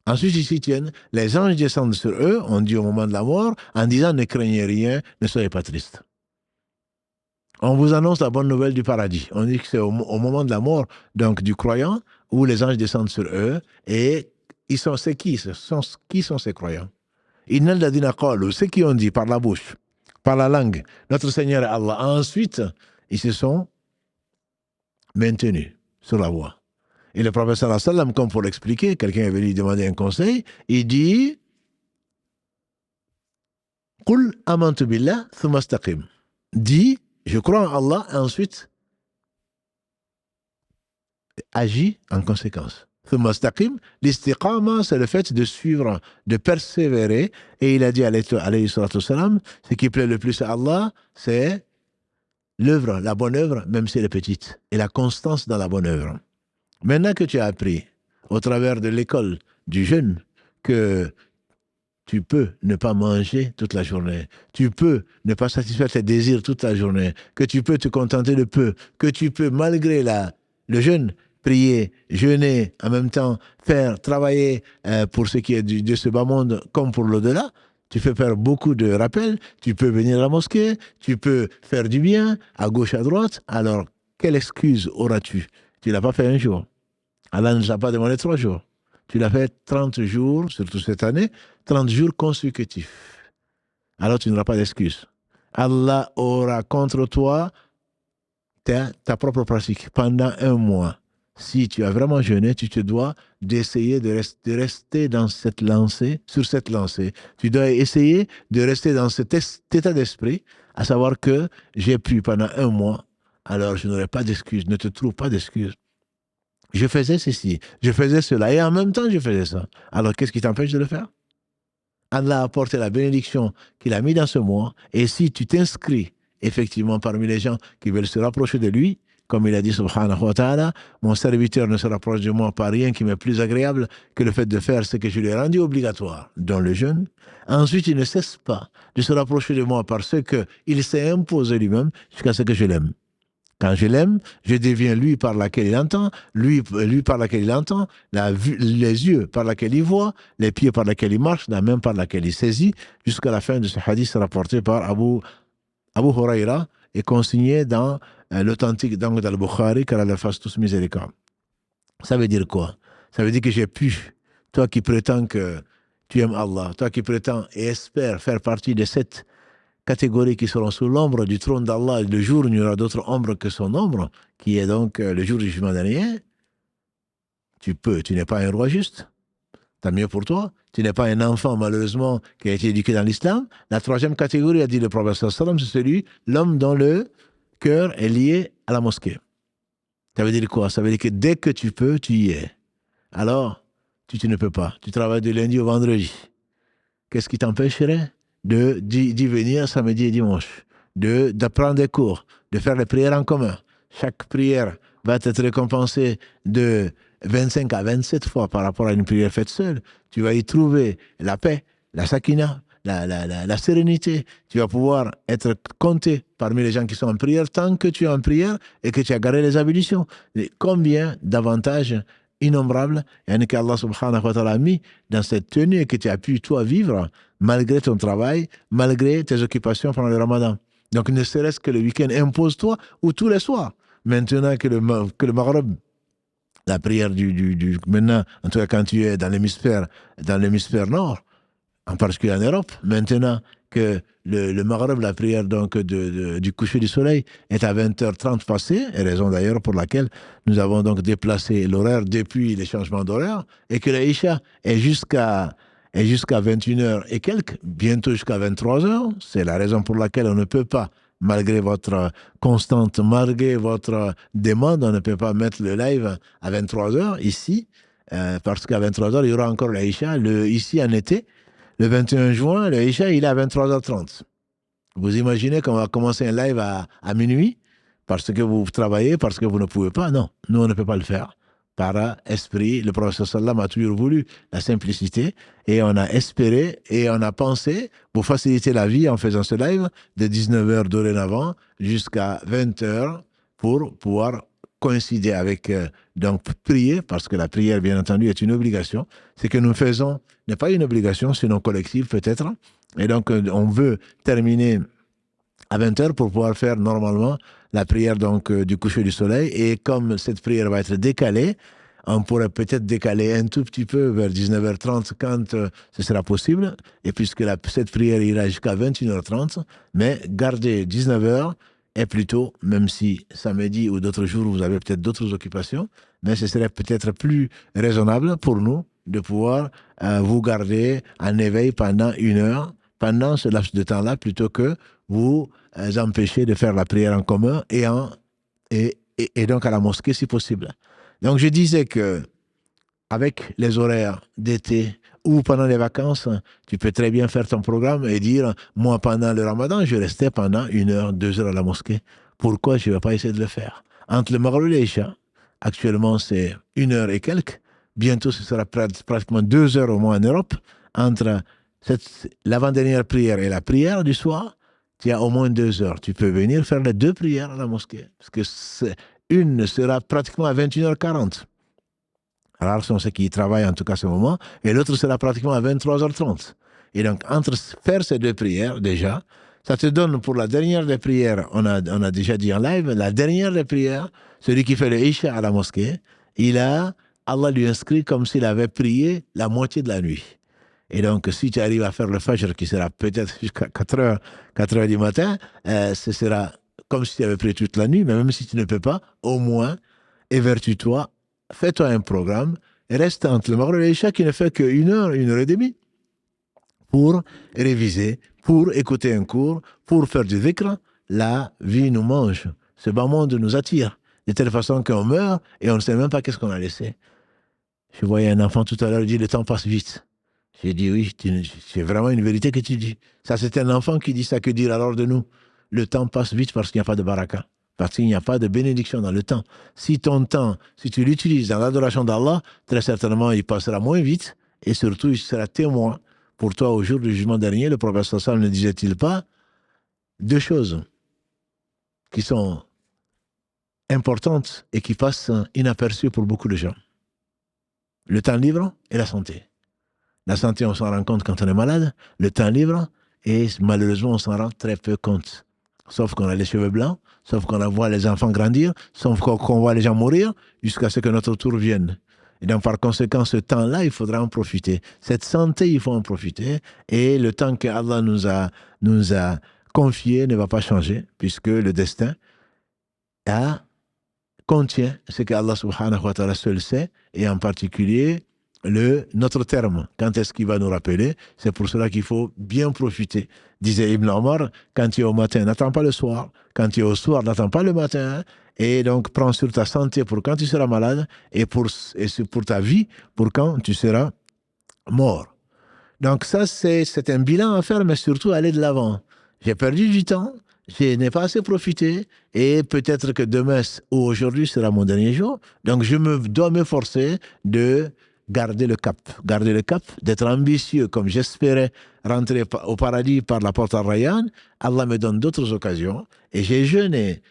Ensuite, ils s'y tiennent. Les anges descendent sur eux, on dit au moment de la mort, en disant ne craignez rien, ne soyez pas tristes. On vous annonce la bonne nouvelle du paradis. On dit que c'est au moment de la mort donc du croyant où les anges descendent sur eux et c'est qui sont ces croyants? Innal ladina qalu, ceux qui ont dit par la bouche, par la langue, notre Seigneur est Allah. Ensuite, ils se sont maintenus sur la voie. Et le prophète sallallahu alayhi wa sallam, comme pour l'expliquer, quelqu'un est venu lui demander un conseil, il dit Qul amantu billah thumma istaqim. Dis, je crois en Allah, et ensuite agis en conséquence. Thumma istaqim, l'istiqama, c'est le fait de suivre, de persévérer. Et il a dit alayhi salatu wassalam, ce qui plaît le plus à Allah, c'est l'œuvre, la bonne œuvre, même si elle est petite, et la constance dans la bonne œuvre. Maintenant que tu as appris, au travers de l'école du jeûne, que tu peux ne pas manger toute la journée, tu peux ne pas satisfaire tes désirs toute la journée, que tu peux te contenter de peu, que tu peux, malgré le jeûne, prier, jeûner, en même temps travailler pour ce qui est de ce bas monde comme pour l'au-delà, tu peux faire beaucoup de rappels, tu peux venir à la mosquée, tu peux faire du bien à gauche, à droite. Alors, quelle excuse auras-tu? Tu ne l'as pas fait un jour. Allah ne nous a pas demandé 3 jours. Tu l'as fait 30 jours, surtout cette année, 30 jours consécutifs. alors tu n'auras pas d'excuse. Allah aura contre toi ta propre pratique pendant un mois. Si tu as vraiment jeûné, tu te dois d'essayer de rester dans cette lancée, sur cette lancée. Tu dois essayer de rester dans cet état d'esprit, à savoir que j'ai pu pendant un mois, alors je n'aurai pas d'excuses, ne te trouve pas d'excuses. Je faisais ceci, je faisais cela, et en même temps je faisais ça. Alors qu'est-ce qui t'empêche de le faire? Allah a apporté la bénédiction qu'il a mis dans ce mois, et si tu t'inscris effectivement parmi les gens qui veulent se rapprocher de lui, comme il a dit subhanahu wa ta'ala, mon serviteur ne se rapproche de moi par rien qui m'est plus agréable que le fait de faire ce que je lui ai rendu obligatoire, dans le jeûne. Ensuite, il ne cesse pas de se rapprocher de moi parce qu'il s'est imposé lui-même jusqu'à ce que je l'aime. Quand je l'aime, je deviens lui par laquelle il entend, lui par laquelle il entend, les yeux par laquelle il voit, les pieds par laquelle il marche, la main par laquelle il saisit, jusqu'à la fin de ce hadith rapporté par Abu Huraira et consigné dans l'authentique dans le Bukhari, car Allah fasse tous miséricorde. Ça veut dire quoi? Ça veut dire que j'ai pu, toi qui prétends que tu aimes Allah, toi qui prétends et espères faire partie de cette catégories qui seront sous l'ombre du trône d'Allah le jour où il n'y aura d'autre ombre que son ombre, qui est donc le jour du jugement dernier, tu n'es pas un roi juste, tant mieux pour toi, tu n'es pas un enfant malheureusement qui a été éduqué dans l'islam. La troisième catégorie, a dit le prophète sallam, c'est l'homme dont le cœur est lié à la mosquée. Ça veut dire quoi? Ça veut dire que dès que tu peux, tu y es. Alors, tu ne peux pas. Tu travailles de lundi au vendredi. Qu'est-ce qui t'empêcherait d'y venir samedi et dimanche, d'apprendre des cours, de faire les prières en commun? Chaque prière va être récompensée de 25 à 27 fois par rapport à une prière faite seule. Tu vas y trouver la paix, la sakina, la sérénité. Tu vas pouvoir être compté parmi les gens qui sont en prière tant que tu es en prière et que tu as gardé les ablutions. Combien d'avantages innombrables qu'Allah subhanahu wa ta'ala a mis dans cette tenue et que tu as pu toi vivre malgré ton travail, malgré tes occupations pendant le ramadan. Donc ne serait-ce que le week-end, impose-toi ou tous les soirs. Maintenant que le Maghreb, la prière maintenant, en tout cas quand tu es dans l'hémisphère nord, en particulier en Europe, maintenant que le Maghreb, la prière donc du coucher du soleil est à 20h30 passée, et raison d'ailleurs pour laquelle nous avons donc déplacé l'horaire depuis les changements d'horaire, et que l'Aïcha est jusqu'à 21h et quelques, bientôt jusqu'à 23h. C'est la raison pour laquelle on ne peut pas, malgré votre constante, malgré votre demande, on ne peut pas mettre le live à 23h ici, parce qu'à 23h, il y aura encore l'Aïcha, ici en été. Le 21 juin, le Isha, il est à 23h30. Vous imaginez qu'on va commencer un live à minuit parce que vous travaillez, parce que vous ne pouvez pas? Non, nous, on ne peut pas le faire. Par esprit, le prophète sallam a toujours voulu la simplicité et on a espéré et on a pensé vous faciliter la vie en faisant ce live de 19h dorénavant jusqu'à 20h pour pouvoir coïncider avec, donc prier, parce que la prière, bien entendu, est une obligation. Ce que nous faisons n'est pas une obligation, sinon collective peut-être. Et donc, on veut terminer à 20h pour pouvoir faire normalement la prière donc, du coucher du soleil. Et comme cette prière va être décalée, on pourrait peut-être décaler un tout petit peu vers 19h30 quand ce sera possible. Et puisque cette prière ira jusqu'à 21h30, mais garder 19h est plutôt, même si samedi ou d'autres jours, vous avez peut-être d'autres occupations, mais ce serait peut-être plus raisonnable pour nous de pouvoir vous garder en éveil pendant 1 heure, pendant ce laps de temps-là, plutôt que vous empêcher de faire la prière en commun et donc à la mosquée si possible. Donc je disais que avec les horaires d'été ou pendant les vacances, tu peux très bien faire ton programme et dire, moi pendant le ramadan, je restais pendant 1 heure, 2 heures à la mosquée. Pourquoi je ne vais pas essayer de le faire? Entre le Maghreb et l'Isha, actuellement c'est 1 heure et quelques, bientôt ce sera pratiquement 2 heures au moins en Europe, entre l'avant-dernière prière et la prière du soir, tu as au moins 2 heures. Tu peux venir faire les 2 prières à la mosquée, parce que une sera pratiquement à 21h40. Rares sont ceux qui travaillent en tout cas à ce moment, et l'autre sera pratiquement à 23h30. Et donc, entre faire ces 2 prières, déjà, ça te donne pour la dernière des prières, on a déjà dit en live, la dernière des prières, celui qui fait le Isha à la mosquée, Allah lui inscrit comme s'il avait prié la moitié de la nuit. Et donc, si tu arrives à faire le fajr, qui sera peut-être jusqu'à 4 heures du matin, ce sera comme si tu avais pris toute la nuit, mais même si tu ne peux pas, au moins, évertue-toi, fais-toi un programme, et reste entre le Maghreb et l'Isha qui ne fait qu'une heure, 1 heure et demie, pour réviser, pour écouter un cours, pour faire du dhikr. La vie nous mange. Ce bas monde nous attire. De telle façon qu'on meurt et on ne sait même pas qu'est-ce qu'on a laissé. Je voyais un enfant tout à l'heure, il dit, le temps passe vite. J'ai dit, oui, c'est vraiment une vérité que tu dis. Ça, c'est un enfant qui dit ça. Que dire alors de nous? Le temps passe vite parce qu'il n'y a pas de baraka. Parce qu'il n'y a pas de bénédiction dans le temps. Si ton temps, si tu l'utilises dans l'adoration d'Allah, très certainement, il passera moins vite. Et surtout, il sera témoin pour toi au jour du jugement dernier. Le prophète sallallahu ne disait-il pas deux choses qui sont importantes et qui passent inaperçues pour beaucoup de gens? Le temps libre et la santé. La santé, on s'en rend compte quand on est malade. Le temps libre, et malheureusement, on s'en rend très peu compte. Sauf qu'on a les cheveux blancs, sauf qu'on voit les enfants grandir, sauf qu'on voit les gens mourir, jusqu'à ce que notre tour vienne. Et donc, par conséquent, ce temps-là, il faudra en profiter. Cette santé, il faut en profiter. Et le temps que Allah nous a confié ne va pas changer, puisque le destin contient ce que Allah subhanahu wa ta'ala seul sait, et en particulier notre terme. Quand est-ce qu'il va nous rappeler? C'est pour cela qu'il faut bien profiter. Disait Ibn Omar, quand tu es au matin, n'attends pas le soir. Quand tu es au soir, n'attends pas le matin. Et donc, prends sur ta santé pour quand tu seras malade et pour ta vie pour quand tu seras mort. Donc ça, c'est un bilan à faire, mais surtout aller de l'avant. J'ai perdu du temps, je n'ai pas assez profité, et peut-être que demain ou aujourd'hui sera mon dernier jour. Donc je dois me forcer de garder le cap, d'être ambitieux, comme j'espérais rentrer au paradis par la porte à Rayyan. Allah me donne d'autres occasions, et j'ai jeûné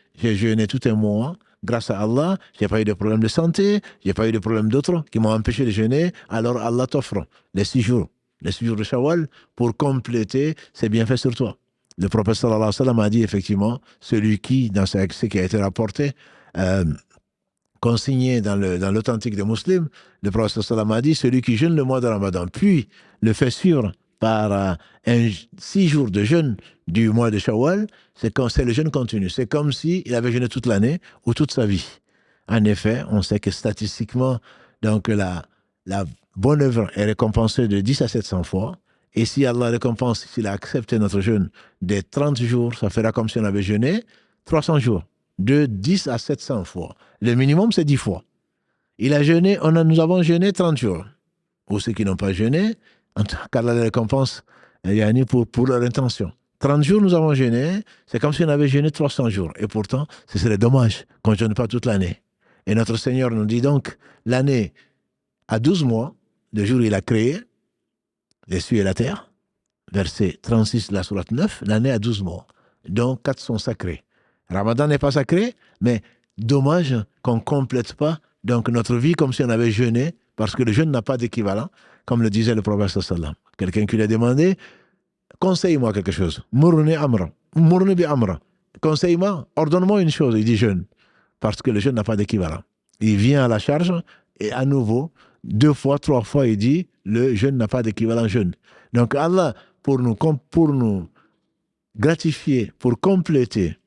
tout un mois. Grâce à Allah, je n'ai pas eu de problème de santé, je n'ai pas eu de problème d'autres qui m'ont empêché de jeûner. Alors Allah t'offre les 6 jours de Shawwal pour compléter ses bienfaits sur toi. Le prophète sallallahu alayhi wa sallam a dit effectivement, celui qui, dans ce qui a été rapporté, consigné dans l'authentique des musulmans, le prophète sallallahu alayhi wa sallam a dit, celui qui jeûne le mois de Ramadan, puis le fait suivre par 6 jours de jeûne du mois de Shawwal, c'est le jeûne continu. C'est comme s'il avait jeûné toute l'année ou toute sa vie. En effet, on sait que statistiquement, donc la bonne œuvre est récompensée de 10 à 700 fois. Et si Allah récompense, s'il a accepté notre jeûne des 30 jours, ça fera comme si on avait jeûné 300 jours. De 10 à 700 fois. Le minimum, c'est 10 fois. Il a jeûné, nous avons jeûné 30 jours. Pour ceux qui n'ont pas jeûné, en tout cas, Allah les récompense pour leur intention. 30 jours, nous avons jeûné, c'est comme si on avait jeûné 300 jours. Et pourtant, ce serait dommage qu'on ne jeûne pas toute l'année. Et notre Seigneur nous dit donc, l'année a 12 mois, le jour où il a créé les cieux et la terre, verset 36 de la sourate 9, l'année a 12 mois, dont 4 sont sacrés. Ramadan n'est pas sacré, mais dommage qu'on ne complète pas donc notre vie comme si on avait jeûné, parce que le jeûne n'a pas d'équivalent, comme le disait le prophète sallallahu. Quelqu'un qui lui a demandé, conseille-moi quelque chose, murni bi amra, conseille-moi, ordonne-moi une chose, il dit jeûne, parce que le jeûne n'a pas d'équivalent. Il vient à la charge et à nouveau, 2 fois, 3 fois, il dit le jeûne n'a pas d'équivalent jeûne. Donc Allah, pour nous gratifier, pour compléter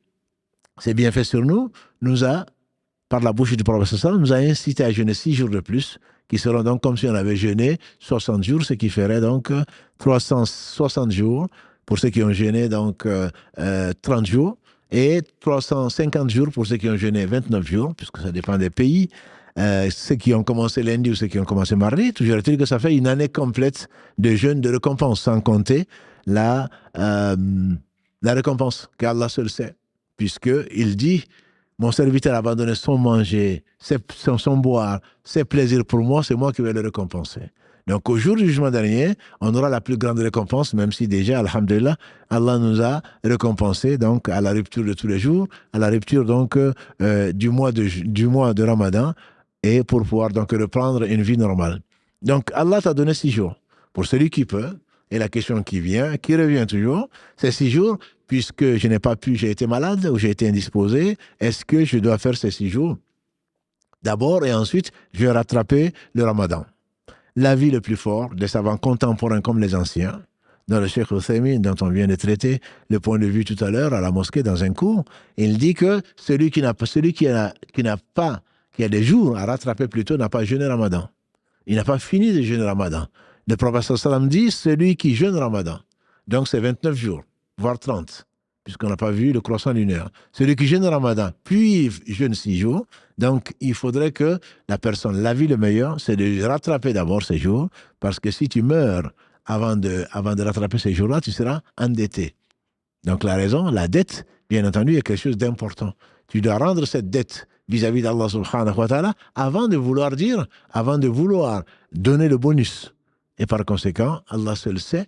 ses bienfaits sur nous, nous a, par la bouche du prophète, nous a incité à jeûner 6 jours de plus, qui seront donc comme si on avait jeûné 60 jours, ce qui ferait donc 360 jours pour ceux qui ont jeûné donc 30 jours, et 350 jours pour ceux qui ont jeûné 29 jours, puisque ça dépend des pays. Ceux qui ont commencé lundi ou ceux qui ont commencé mardi, toujours est-il que ça fait une année complète de jeûne de récompense, sans compter la récompense qu'Allah seul sait, puisqu'il dit, mon serviteur a abandonné son manger, son boire, ses plaisirs pour moi, c'est moi qui vais le récompenser. Donc au jour du jugement dernier, on aura la plus grande récompense, même si déjà, alhamdulillah, Allah nous a récompensé donc à la rupture de tous les jours, à la rupture donc du mois de Ramadan, et pour pouvoir donc reprendre une vie normale. Donc Allah t'a donné 6 jours. Pour celui qui peut, et la question qui revient toujours, c'est 6 jours, puisque je n'ai pas pu, j'ai été malade ou j'ai été indisposé, est-ce que je dois faire ces 6 jours d'abord et ensuite je vais rattraper le Ramadan? l'avis le plus fort des savants contemporains comme les anciens, dans le Cheikh Uthaymin, dont on vient de traiter le point de vue tout à l'heure à la mosquée dans un cours, il dit que celui qui a des jours à rattraper plutôt, n'a pas jeûné Ramadan. Il n'a pas fini de jeûner Ramadan. Le prophète sallam dit, celui qui jeûne Ramadan, donc c'est 29 jours, voire 30, puisqu'on n'a pas vu le croissant lunaire. Celui qui jeûne Ramadan, puis jeûne 6 jours, donc il faudrait que la personne, la vie le meilleur, c'est de rattraper d'abord ces jours, parce que si tu meurs avant de rattraper ces jours-là, tu seras endetté. Donc la raison, la dette, bien entendu, est quelque chose d'important. Tu dois rendre cette dette vis-à-vis d'Allah subhanahu wa ta'ala avant de vouloir donner le bonus. Et par conséquent, Allah seul sait,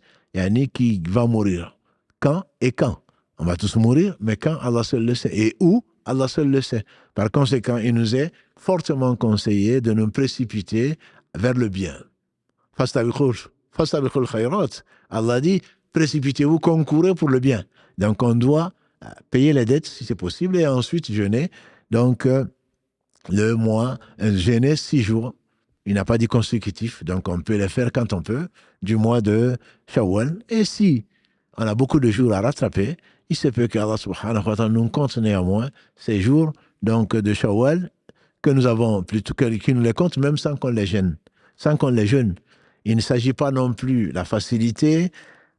qui va mourir. Quand et quand. On va tous mourir, mais quand, Allah seul le sait. Et où, Allah seul le sait. Par conséquent, il nous est fortement conseillé de nous précipiter vers le bien. Fastabiqul khayrat. Allah dit, précipitez-vous, concourez pour le bien. Donc on doit payer les dettes si c'est possible et ensuite jeûner. Donc le mois, jeûner 6 jours. Il n'a pas dit consécutif, donc on peut les faire quand on peut, du mois de Shawwal. Et si on a beaucoup de jours à rattraper, il se peut qu'Allah subhanahu wa ta'ala nous compte néanmoins ces jours donc, de Shawwal que nous avons, plutôt qu'il nous les compte même sans qu'on les jeûne. Il ne s'agit pas non plus de la facilité.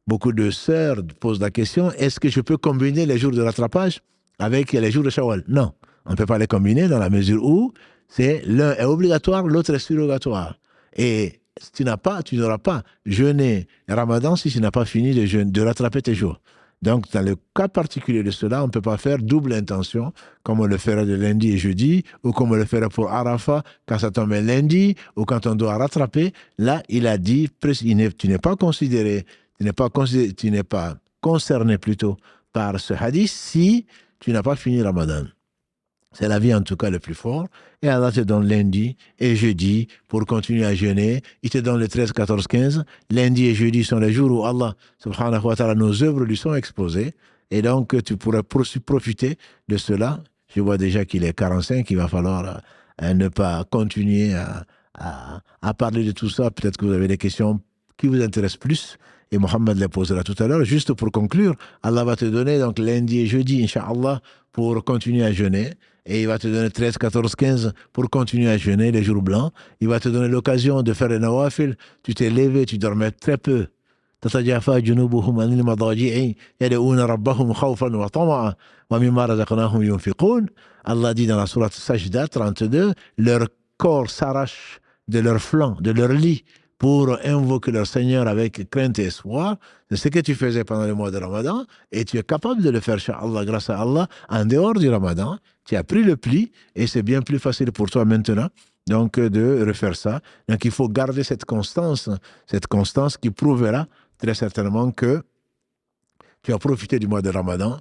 Beaucoup de sœurs posent la question, est-ce que je peux combiner les jours de rattrapage avec les jours de Shawwal? Non, on ne peut pas les combiner dans la mesure où l'un est obligatoire, l'autre est surrogatoire. Et tu n'auras pas jeûné Ramadan si tu n'as pas fini de rattraper tes jours. Donc, dans le cas particulier de cela, on ne peut pas faire double intention, comme on le ferait de lundi et jeudi, ou comme on le ferait pour Arafat, quand ça tombe lundi, ou quand on doit rattraper. Là, il a dit, tu n'es pas concerné plutôt par ce hadith si tu n'as pas fini Ramadan. C'est la vie en tout cas le plus fort. Et Allah te donne lundi et jeudi pour continuer à jeûner. Il te donne le 13, 14, 15. Lundi et jeudi sont les jours où Allah, subhanahu wa ta'ala, nos œuvres lui sont exposées. Et donc, tu pourrais profiter de cela. Je vois déjà qu'il est 45, il va falloir ne pas continuer à parler de tout ça. Peut-être que vous avez des questions qui vous intéressent plus. Et Mohammed les posera tout à l'heure. Juste pour conclure, Allah va te donner donc lundi et jeudi, Inch'Allah, pour continuer à jeûner. Et il va te donner 13, 14, 15 pour continuer à jeûner les jours blancs. Il va te donner l'occasion de faire les nawafil. Tu t'es levé, tu dormais très peu. تتجافى جنوبهم عن المضاجع يدعون ربهم خوفا وطمعا ومما رزقناهم ينفقون. Allah dit dans la sourate Sajda 32, leur corps s'arrache de leur flanc, de leur lit, pour invoquer leur Seigneur avec crainte et espoir. C'est ce que tu faisais pendant le mois de Ramadan, et tu es capable de le faire, Inch'Allah, grâce à Allah, en dehors du Ramadan. Tu as pris le pli, et c'est bien plus facile pour toi maintenant, donc, de refaire ça. Donc, il faut garder cette constance qui prouvera très certainement que tu as profité du mois de Ramadan,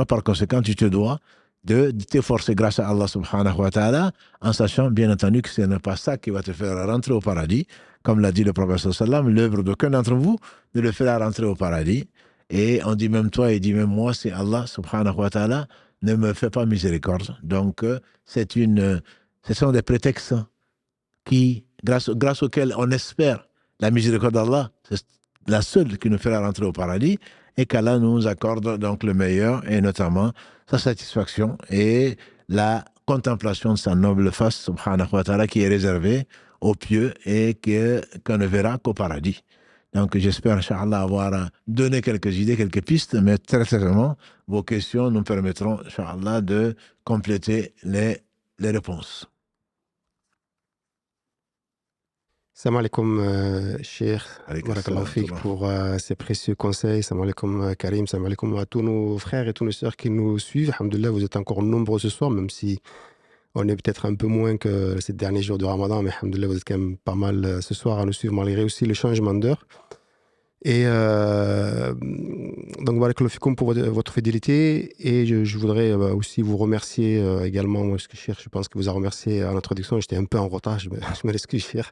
par conséquent, tu te dois de t'efforcer grâce à Allah subhanahu wa ta'ala, en sachant bien entendu que ce n'est pas ça qui va te faire rentrer au paradis. Comme l'a dit le prophète sallam, l'œuvre d'aucun d'entre vous ne le fera rentrer au paradis. Et on dit même toi et dit même moi, c'est Allah subhanahu wa ta'ala ne me fait pas miséricorde. Donc, ce sont des prétextes grâce auxquels on espère la miséricorde d'Allah. C'est la seule qui nous fera rentrer au paradis, et qu'Allah nous accorde donc le meilleur, et notamment sa satisfaction et la contemplation de sa noble face, subhanahu wa ta'ala, qui est réservée aux pieux et qu'on ne verra qu'au paradis. Donc j'espère, Inch'Allah, avoir donné quelques idées, quelques pistes, mais très certainement, vos questions nous permettront, Inch'Allah, de compléter les réponses. Salam alaikum, Cheikh. Barakallahu fik pour ces précieux conseils. Salam alaikum, Karim. Salam alaikum à tous nos frères et toutes nos sœurs qui nous suivent. Alhamdoulilah, vous êtes encore nombreux ce soir, même si on est peut-être un peu moins que ces derniers jours de Ramadan, mais alhamdoulilah, vous êtes quand même pas mal ce soir à nous suivre, malgré aussi le changement d'heure. Et donc, barakallahu fikoum pour votre fidélité. Et je voudrais aussi vous remercier également, moi, je pense que vous a remercié à l'introduction. J'étais un peu en retard, je me l'excuse, Cheikh.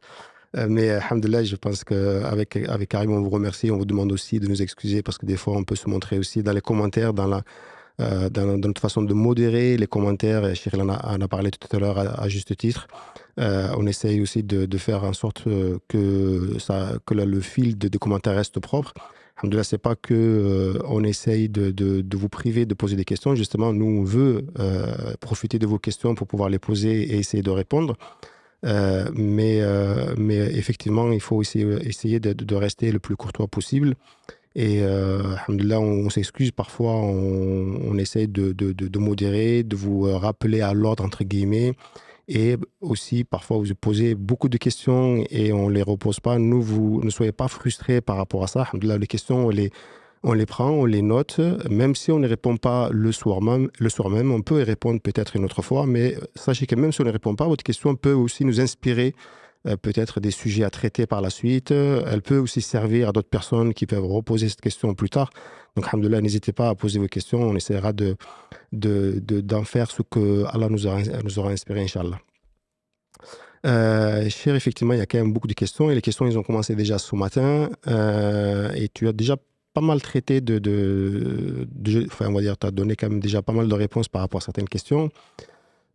Mais alhamdoulilah, je pense qu'avec Karim, on vous remercie. On vous demande aussi de nous excuser parce que des fois, on peut se montrer aussi dans les commentaires, dans dans notre façon de modérer les commentaires. Cheikh en a parlé tout à l'heure à juste titre. On essaye aussi de faire en sorte que le fil de commentaires reste propre. Alhamdoulilah, c'est pas que on essaye de vous priver de poser des questions. Justement, nous, on veut profiter de vos questions pour pouvoir les poser et essayer de répondre. Mais effectivement, il faut essayer de rester le plus courtois possible. Et alhamdoulilah, on s'excuse parfois, on essaye de modérer, de vous rappeler à l'ordre, entre guillemets. Et aussi, parfois, vous posez beaucoup de questions et on ne les repose pas. Vous ne soyez pas frustrés par rapport à ça. Alhamdoulilah, les questions, on les prend, on les note. Même si on ne répond pas le soir même, on peut y répondre peut-être une autre fois. Mais sachez que même si on ne répond pas, votre question peut aussi nous inspirer peut-être des sujets à traiter par la suite. Elle peut aussi servir à d'autres personnes qui peuvent reposer cette question plus tard. Donc, alhamdoulilah, n'hésitez pas à poser vos questions. On essaiera d'en faire ce que Allah nous aura inspiré, Inch'Allah. Cher, effectivement, il y a quand même beaucoup de questions. Et les questions, ils ont commencé déjà ce matin. Et tu as déjà pas mal traité enfin, on va dire, tu as donné quand même déjà pas mal de réponses par rapport à certaines questions.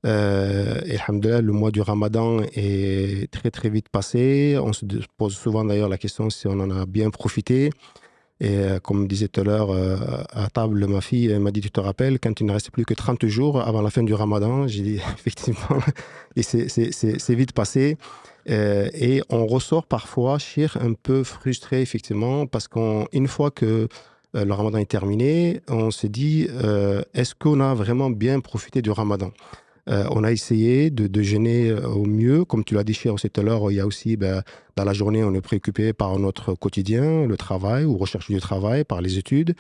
Et alhamdoulilah, le mois du Ramadan est très très vite passé. On se pose souvent d'ailleurs la question si on en a bien profité. Et comme disait tout à l'heure à table, ma fille elle m'a dit, tu te rappelles, quand il ne restait plus que 30 jours avant la fin du Ramadan, j'ai dit effectivement, et c'est vite passé. Et on ressort parfois, Cheikh, un peu frustré effectivement, parce qu'une fois que le Ramadan est terminé, on se dit, est-ce qu'on a vraiment bien profité du Ramadan? On a essayé de jeûner au mieux. Comme tu l'as dit, Cheikh, tout à l'heure, il y a aussi, dans la journée, on est préoccupé par notre quotidien, le travail ou recherche du travail, par les études,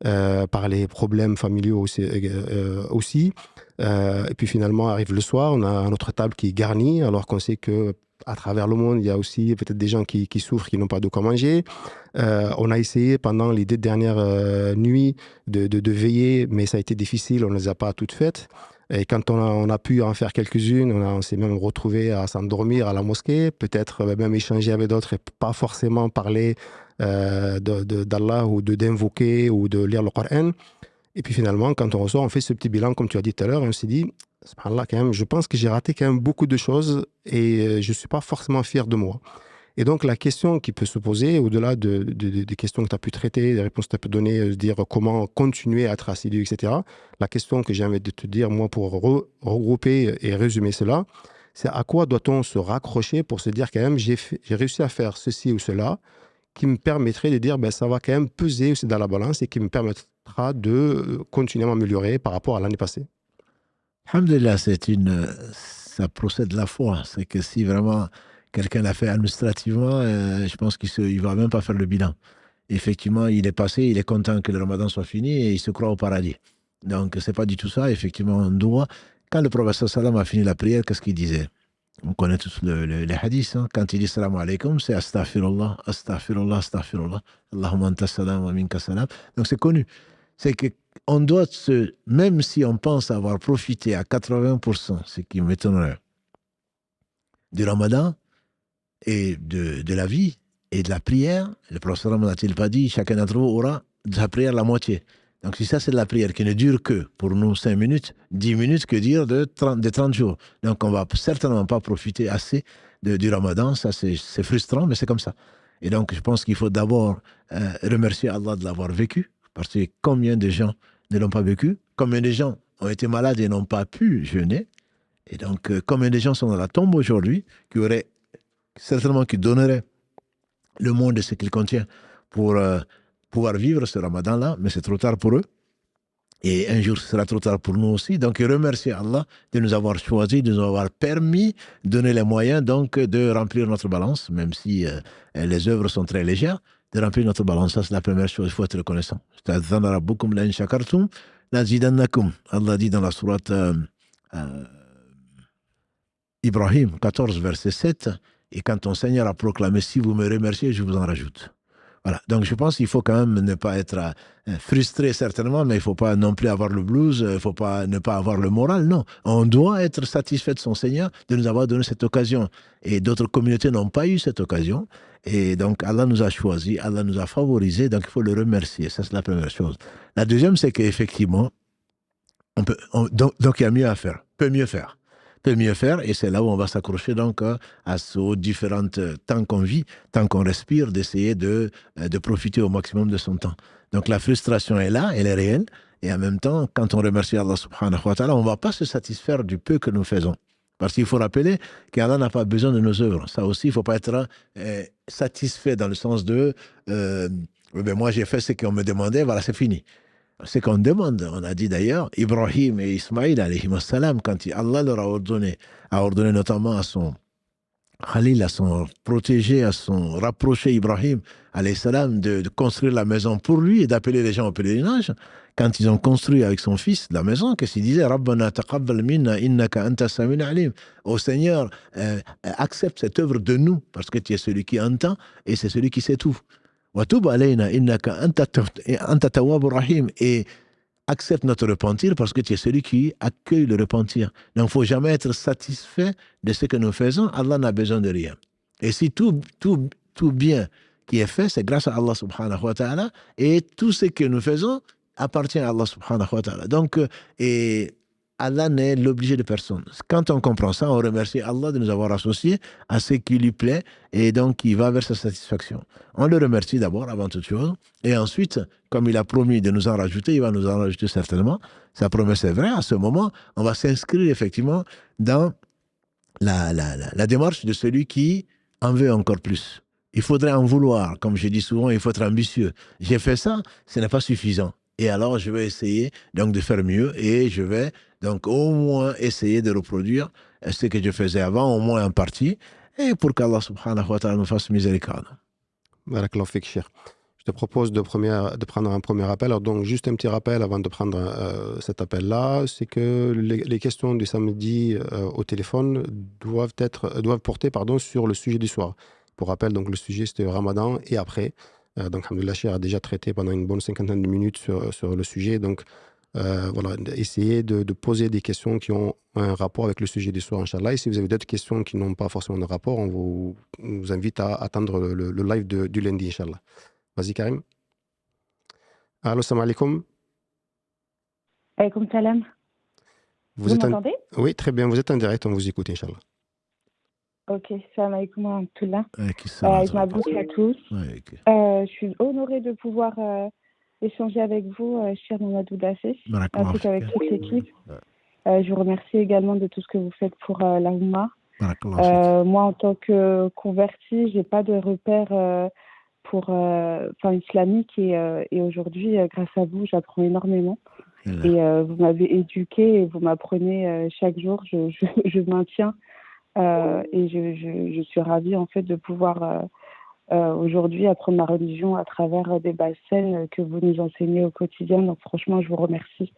par les problèmes familiaux aussi. Et puis finalement, arrive le soir, on a notre table qui est garnie, alors qu'on sait que à travers le monde, il y a aussi peut-être des gens qui souffrent, qui n'ont pas de quoi manger. On a essayé pendant les 2 dernières nuits de veiller, mais ça a été difficile, on ne les a pas toutes faites. Et quand on a pu en faire quelques-unes, on s'est même retrouvé à s'endormir à la mosquée, peut-être même échanger avec d'autres et pas forcément parler d'Allah ou d'invoquer ou de lire le Coran. Et puis finalement, quand on ressort, on fait ce petit bilan, comme tu as dit tout à l'heure, et on s'est dit, subhanallah, quand même, je pense que j'ai raté quand même beaucoup de choses et je ne suis pas forcément fier de moi. Et donc, la question qui peut se poser, au-delà des questions que tu as pu traiter, des réponses que tu as pu donner, dire comment continuer à être assidu, etc., la question que j'ai envie de te dire, moi, pour regrouper et résumer cela, c'est à quoi doit-on se raccrocher pour se dire quand même, j'ai réussi à faire ceci ou cela, qui me permettrait de dire, ça va quand même peser aussi dans la balance et qui me permettra de continuer à m'améliorer par rapport à l'année passée. Alhamdulillah, ça procède de la foi. C'est que si vraiment quelqu'un l'a fait administrativement, je pense qu'il ne va même pas faire le bilan. Effectivement, il est passé, il est content que le Ramadan soit fini et il se croit au paradis. Donc, ce n'est pas du tout ça. Effectivement, on doit. Quand le prophète sallam a fini la prière, qu'est-ce qu'il disait? On connaît tous les hadiths. Hein. Quand il dit salam alaykum, c'est astaghfirullah, astaghfirullah, astaghfirullah. Allahumma anta salam wa minka salam. Donc, c'est connu. C'est qu'on doit même si on pense avoir profité à 80%, ce qui m'étonnerait, du Ramadan et de la vie et de la prière, le prophète n'a-t-il pas dit, chacun d'entre vous aura de sa prière la moitié. Donc si ça c'est de la prière qui ne dure que, pour nous, 5 minutes, 10 minutes, que dire de 30 jours. Donc on ne va certainement pas profiter assez du Ramadan, ça c'est frustrant, mais c'est comme ça. Et donc je pense qu'il faut d'abord remercier Allah de l'avoir vécu, parce que combien de gens ne l'ont pas vécu, combien de gens ont été malades et n'ont pas pu jeûner, et donc combien de gens sont dans la tombe aujourd'hui, qui donneraient le monde de ce qu'il contient pour pouvoir vivre ce Ramadan-là, mais c'est trop tard pour eux. Et un jour, ce sera trop tard pour nous aussi. Donc, remercier Allah de nous avoir choisis, de nous avoir permis, donner les moyens donc de remplir notre balance, même si les œuvres sont très légères, de remplir notre balance. Ça, c'est la première chose, il faut être reconnaissant. Allah dit dans la sourate Ibrahim 14, verset 7, et quand ton Seigneur a proclamé, si vous me remerciez, je vous en rajoute. Voilà. Donc je pense qu'il faut quand même ne pas être frustré certainement, mais il ne faut pas non plus avoir le blues, il ne faut pas ne pas avoir le moral, non. On doit être satisfait de son Seigneur de nous avoir donné cette occasion. Et d'autres communautés n'ont pas eu cette occasion. Et donc Allah nous a choisis, Allah nous a favorisés, donc il faut le remercier. Ça c'est la première chose. La deuxième, c'est qu'effectivement, Donc, il y a mieux à faire. Peut mieux faire. Peut mieux faire, et c'est là où on va s'accrocher donc aux différentes temps qu'on vit, tant qu'on respire, d'essayer de profiter au maximum de son temps. Donc la frustration est là, elle est réelle, et en même temps, quand on remercie Allah subhanahu wa ta'ala, on ne va pas se satisfaire du peu que nous faisons. Parce qu'il faut rappeler qu'Allah n'a pas besoin de nos œuvres. Ça aussi, il ne faut pas être satisfait dans le sens de moi j'ai fait ce qu'on me demandait, voilà, c'est fini. Ce qu'on demande, on a dit d'ailleurs, Ibrahim et Ismaïl, alayhi salam, quand Allah leur a ordonné notamment à son Khalil, à son protégé, à son rapproché Ibrahim, alayhi salam, de construire la maison pour lui et d'appeler les gens au pèlerinage. Quand ils ont construit avec son fils la maison, qu'est-ce qu'il disait? Rabbana taqabbal minna innaka anta sami'un alim. Ô Seigneur, accepte cette œuvre de nous, parce que tu es celui qui entend et c'est celui qui sait tout. Watub alayna innaka anta tawwabur rahim, et accepte notre repentir parce que tu es celui qui accueille le repentir. Donc, il ne faut jamais être satisfait de ce que nous faisons. Allah n'a besoin de rien. Et si tout bien qui est fait, c'est grâce à Allah subhanahu wa ta'ala, et tout ce que nous faisons appartient à Allah subhanahu wa ta'ala. Donc, et Allah n'est l'obligé de personne. Quand on comprend ça, on remercie Allah de nous avoir associés à ce qui lui plaît, et donc il va vers sa satisfaction. On le remercie d'abord, avant toute chose, et ensuite, comme il a promis de nous en rajouter, il va nous en rajouter certainement. Sa promesse est vraie. À ce moment, on va s'inscrire effectivement dans la démarche de celui qui en veut encore plus. Il faudrait en vouloir. Comme je dis souvent, il faut être ambitieux. J'ai fait ça, ce n'est pas suffisant. Et alors, je vais essayer donc de faire mieux, et je vais donc au moins essayer de reproduire ce que je faisais avant, au moins en partie, et pour qu'Allah subhanahu wa ta'ala nous fasse miséricorde. Barakallahu fik, Cheikh. Je te propose de prendre un premier appel. Alors donc, juste un petit rappel avant de prendre cet appel-là, c'est que les questions du samedi au téléphone doivent porter sur le sujet du soir. Pour rappel, donc, le sujet, c'était le Ramadan et après. Donc, alhamdoulilah, Cheikh a déjà traité pendant une bonne cinquantaine de minutes sur le sujet. Donc, voilà, essayez de poser des questions qui ont un rapport avec le sujet du soir, Inch'Allah. Et si vous avez d'autres questions qui n'ont pas forcément de rapport, on vous invite à attendre le live du lundi, Inch'Allah. Vas-y, Karim. Allô, salam alaikum. Alaikum salam. Vous m'entendez? Oui, très bien. Vous êtes en direct, on vous écoute, Inch'Allah. Ok, salam alaikum wa rahmatullah. Je m'adresse à tous. Je suis honorée de pouvoir échanger avec vous, cher Mamadou Daffé, ainsi qu'avec toute l'équipe. Je vous remercie également de tout ce que vous faites pour la Oumma. Moi, en tant que convertie, je n'ai pas de repère islamique, et aujourd'hui, grâce à vous, j'apprends énormément. Et vous m'avez éduquée et vous m'apprenez chaque jour. Je maintiens et je suis ravie en fait de pouvoir aujourd'hui apprendre ma religion à travers des belles scènes que vous nous enseignez au quotidien. Donc franchement, je vous remercie.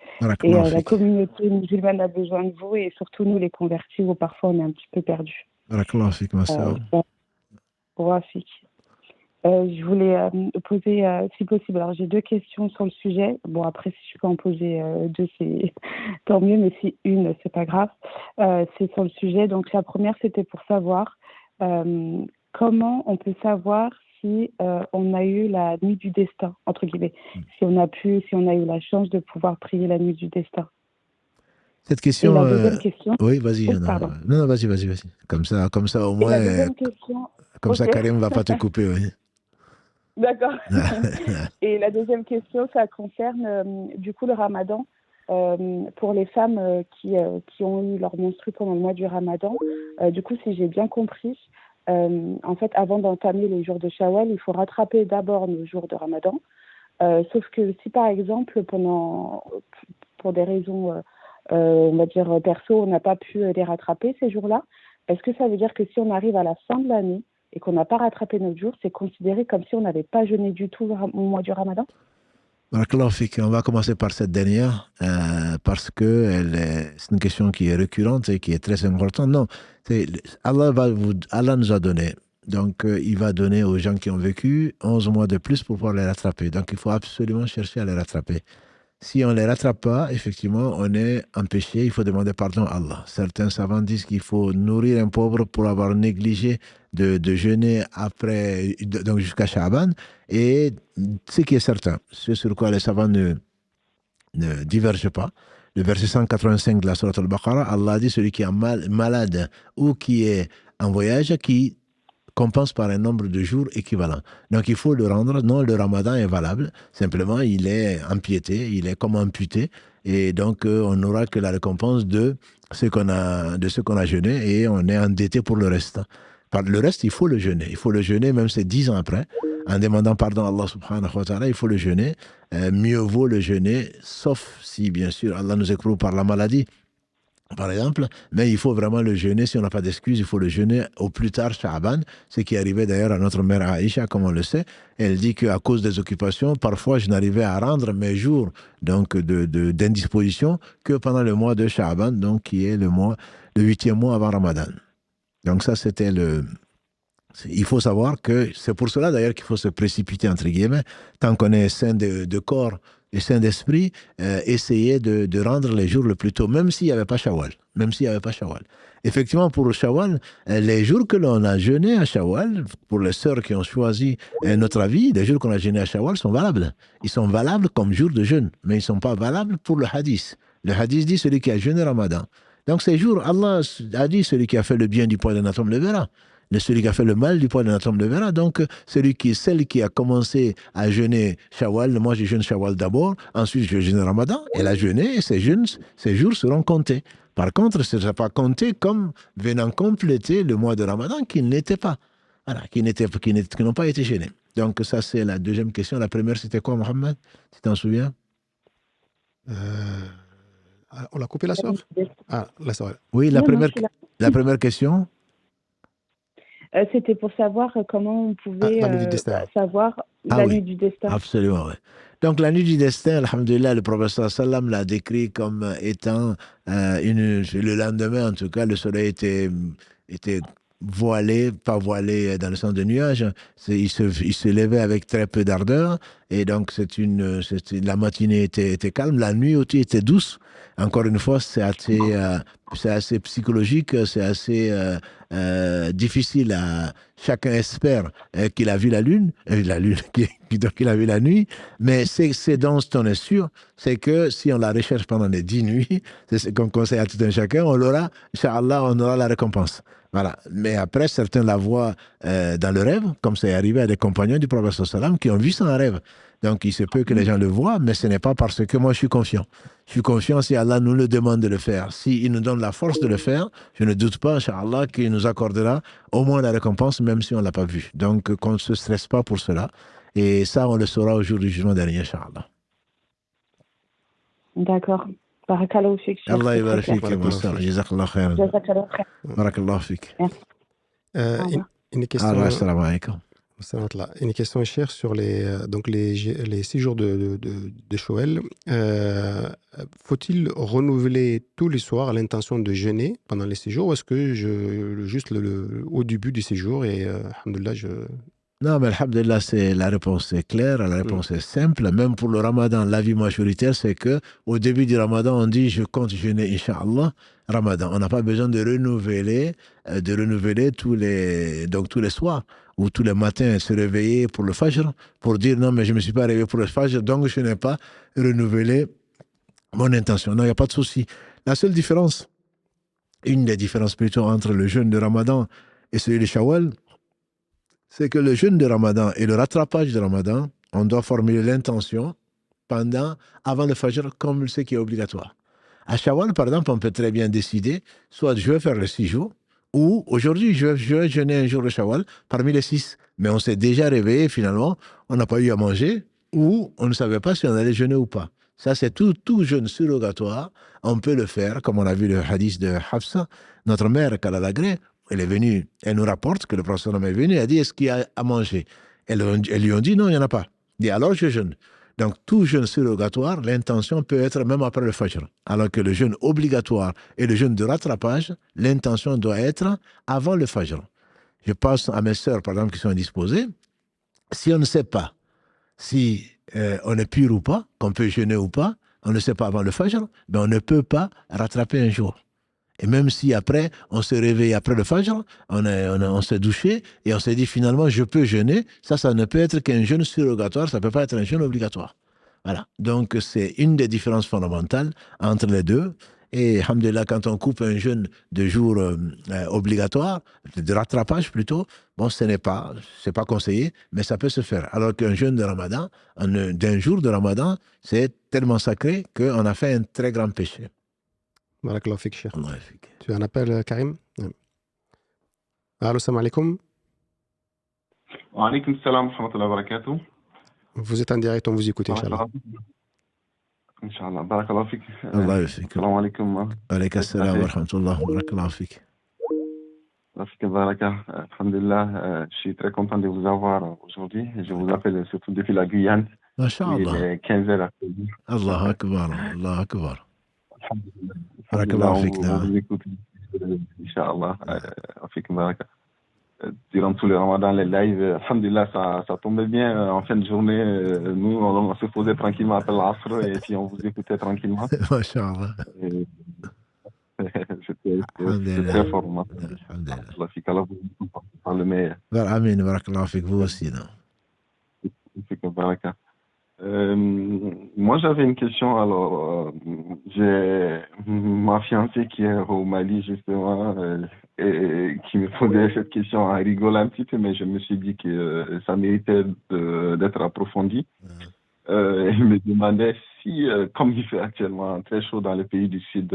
Et la communauté musulmane a besoin de vous, et surtout nous les convertis où parfois on est un petit peu perdus. Je voulais poser, si possible, alors j'ai 2 questions sur le sujet. Bon, après, si je peux en poser 2, c'est tant mieux, mais si une, c'est pas grave. C'est sur le sujet. Donc, la première, c'était pour savoir comment on peut savoir si on a eu la nuit du destin, entre guillemets, si on a eu la chance de pouvoir prier la nuit du destin. Cette question. Et la deuxième question. Oui, vas-y. Non, vas-y. Comme ça, au moins. Et la deuxième question. Comme ça, Karim ne va pas te couper, oui. D'accord. Et la deuxième question, ça concerne du coup le Ramadan. Pour les femmes qui ont eu leur menstru pendant le mois du Ramadan, du coup, si j'ai bien compris, en fait, avant d'entamer les jours de Shawwal, il faut rattraper d'abord nos jours de Ramadan. Sauf que si par exemple, pour des raisons, on va dire perso, on n'a pas pu les rattraper ces jours-là, est-ce que ça veut dire que si on arrive à la fin de l'année et qu'on n'a pas rattrapé notre jour, c'est considéré comme si on n'avait pas jeûné du tout au mois du Ramadan? On va commencer par cette dernière, parce que c'est une question qui est récurrente et qui est très importante. Non, Allah nous a donné. Donc, il va donner aux gens qui ont vécu 11 mois de plus pour pouvoir les rattraper. Donc, il faut absolument chercher à les rattraper. Si on ne les rattrape pas, effectivement, on est empêché, il faut demander pardon à Allah. Certains savants disent qu'il faut nourrir un pauvre pour avoir négligé de jeûner après, donc jusqu'à Sha'ban. Et ce qui est certain, ce sur quoi les savants ne divergent pas, Le verset 185 de la Sourate Al-Baqarah, Allah dit celui qui est malade ou qui est en voyage, qui compense par un nombre de jours équivalent. Donc il faut le rendre. Non, le ramadan est valable. Simplement, il est empiété, il est comme amputé. Et donc, on n'aura que la récompense de ce qu'on a jeûné et on est endetté pour le reste. Par le reste, il faut le jeûner. Il faut le jeûner, même c'est 10 ans après. En demandant pardon à Allah subhanahu wa ta'ala, il faut le jeûner. Mieux vaut le jeûner, sauf si, bien sûr, Allah nous éprouve par la maladie, par exemple, mais il faut vraiment le jeûner. Si on n'a pas d'excuse, il faut le jeûner au plus tard Sha'ban, ce qui arrivait d'ailleurs à notre mère Aïcha, comme on le sait. Elle dit qu'à cause des occupations, parfois je n'arrivais à rendre mes jours donc d'indisposition que pendant le mois de Sha'ban, donc qui est le 8e mois avant Ramadan. Donc ça, c'était il faut savoir que c'est pour cela d'ailleurs qu'il faut se précipiter, entre guillemets, tant qu'on est sain de corps et sain d'esprit, essayer de rendre les jours le plus tôt, même s'il n'y avait pas Shawwal. Effectivement, pour Shawwal, les jours que l'on a jeûné à Shawwal, pour les sœurs qui ont choisi notre avis, les jours qu'on a jeûné à Shawwal sont valables. Ils sont valables comme jours de jeûne, mais ils ne sont pas valables pour le hadith. Le hadith dit celui qui a jeûné Ramadan. Donc ces jours, Allah a dit celui qui a fait le bien du poids d'un atome le verra. Celui qui a fait le mal du poids d'un atome le verra. Donc, celle qui a commencé à jeûner Shawwal, moi je jeûne Shawwal d'abord, ensuite je jeûne Ramadan, elle a jeûné et ces jours seront comptés. Par contre, ce ne sera pas compté comme venant compléter le mois de Ramadan qui n'était pas. Voilà, qui n'ont pas été jeûnés. Donc, ça c'est la deuxième question. La première, c'était quoi, Mohamed? Tu t'en souviens? On a coupé la sœur? Ah, la sœur. Oui, la première question. C'était pour savoir comment on pouvait savoir la nuit du destin. Absolument, oui. Donc la nuit du destin, alhamdoulilah, le prophète sallam l'a décrit comme étant le lendemain, en tout cas, le soleil était voilé, pas voilé dans le sens de nuages, il se levait avec très peu d'ardeur, et donc la matinée était calme, la nuit aussi était douce. Encore une fois, c'est assez psychologique, c'est assez difficile. Chacun espère qu'il a vu la lune, qu'il a vu la nuit, mais c'est dont on est sûr, c'est que si on la recherche pendant les 10 nuits, c'est ce qu'on conseille à tout un chacun, on l'aura, Inch'Allah, on aura la récompense. Voilà. Mais après, certains la voient dans le rêve, comme c'est arrivé à des compagnons du prophète sallam qui ont vu ça en rêve. Donc, il se peut que les gens le voient, mais ce n'est pas parce que moi, je suis confiant. Je suis confiant si Allah nous le demande de le faire. S'il nous donne la force de le faire, je ne doute pas, Inch'Allah, qu'il nous accordera au moins la récompense, même si on ne l'a pas vu. Donc, qu'on ne se stresse pas pour cela. Et ça, on le saura au jour du jugement dernier, Inch'Allah. D'accord. Barakallahu fik. Allah yabarak fik, jazakallah khairan. Barakallahu fik. Une question. Assalamu alaikum. Une question chère sur les séjours de Shawwal. Faut-il renouveler tous les soirs à l'intention de jeûner pendant les séjours, ou est-ce que juste au début du séjour et alhamdoulilah, Non, mais alhamdoulilah, la réponse est claire, la réponse est simple. Même pour le ramadan, l'avis majoritaire, c'est qu'au début du ramadan, on dit « je compte jeûner, Inch'Allah, ramadan ». On n'a pas besoin de renouveler tous les soirs ou tous les matins se réveiller pour le fajr, pour dire « non, mais je ne me suis pas réveillé pour le fajr, donc je n'ai pas renouvelé mon intention ». Non, il n'y a pas de souci. La seule différence, une des différences plutôt entre le jeûne de ramadan et celui de Shawwal, c'est que le jeûne de Ramadan et le rattrapage de Ramadan, on doit formuler l'intention avant le Fajr, comme ce qui est obligatoire. À Shawwal, par exemple, on peut très bien décider, soit je vais faire les 6 jours, ou aujourd'hui, je vais jeûner un jour de Shawwal parmi les 6. Mais on s'est déjà réveillé, finalement, on n'a pas eu à manger, ou on ne savait pas si on allait jeûner ou pas. Ça, c'est tout jeûne surrogatoire. On peut le faire, comme on a vu le hadith de Hafsa, notre mère, qu'Allah l'agrée. Elle est venue, elle nous rapporte que le prophète est venu, elle a dit, est-ce qu'il y a à manger? Elles lui ont dit, non, il n'y en a pas. Elle dit, alors je jeûne. Donc, tout jeûne surrogatoire, l'intention peut être même après le Fajr. Alors que le jeûne obligatoire et le jeûne de rattrapage, l'intention doit être avant le Fajr. Je pense à mes sœurs, par exemple, qui sont indisposées. Si on ne sait pas si on est pur ou pas, qu'on peut jeûner ou pas, on ne sait pas avant le Fajr, ben on ne peut pas rattraper un jour. Et même si après, on se réveille après le Fajr, on s'est douché et on s'est dit finalement, je peux jeûner, ça ne peut être qu'un jeûne surrogatoire, ça ne peut pas être un jeûne obligatoire. Voilà. Donc, c'est une des différences fondamentales entre les deux. Et, alhamdoulilah, quand on coupe un jeûne de jours obligatoire, de rattrapage plutôt, bon, c'est pas conseillé, mais ça peut se faire. Alors qu'un jeûne de Ramadan, d'un jour de Ramadan, c'est tellement sacré qu'on a fait un très grand péché. Barakallahu fik, Cheikh. Tu as un appel, Karim? Allô, salam alaikum. Wa alaikum salam wa rahmatullahi wa barakatuh. Vous êtes en direct, on vous écoute, Inch'Allah. Inch'Allah. Barakallahu fik. Allah fik. Salam alaikum. Alaikum salam wa rahmatullahi wa barakallahu fik. Alhamdulillah, je suis très content de vous avoir aujourd'hui. Je vous appelle surtout depuis la Guyane. Masha'Allah. Il est 15h après-midi. Allah akbar. Allah akbar. Alhamdulillah. Barakallahu fik. On vous écoute. Inch'Allah. Fik baraka. Durant tout le Ramadan, les lives, alhamdulillah, ça tombait bien. En fin de journée, nous, on se posait tranquillement après l'Asr et puis on vous écoutait tranquillement. Masha'Allah. C'était très fort. Allah fik, Allah vous par le meilleur. Amin, barakallahu fik, vous aussi, non? Fik baraka. Moi, j'avais une question. Alors, j'ai ma fiancée qui est au Mali, justement, et qui me posait cette question en rigolant un petit peu, mais je me suis dit que ça méritait d'être approfondi. Il me demandait si, comme il fait actuellement très chaud dans les pays du sud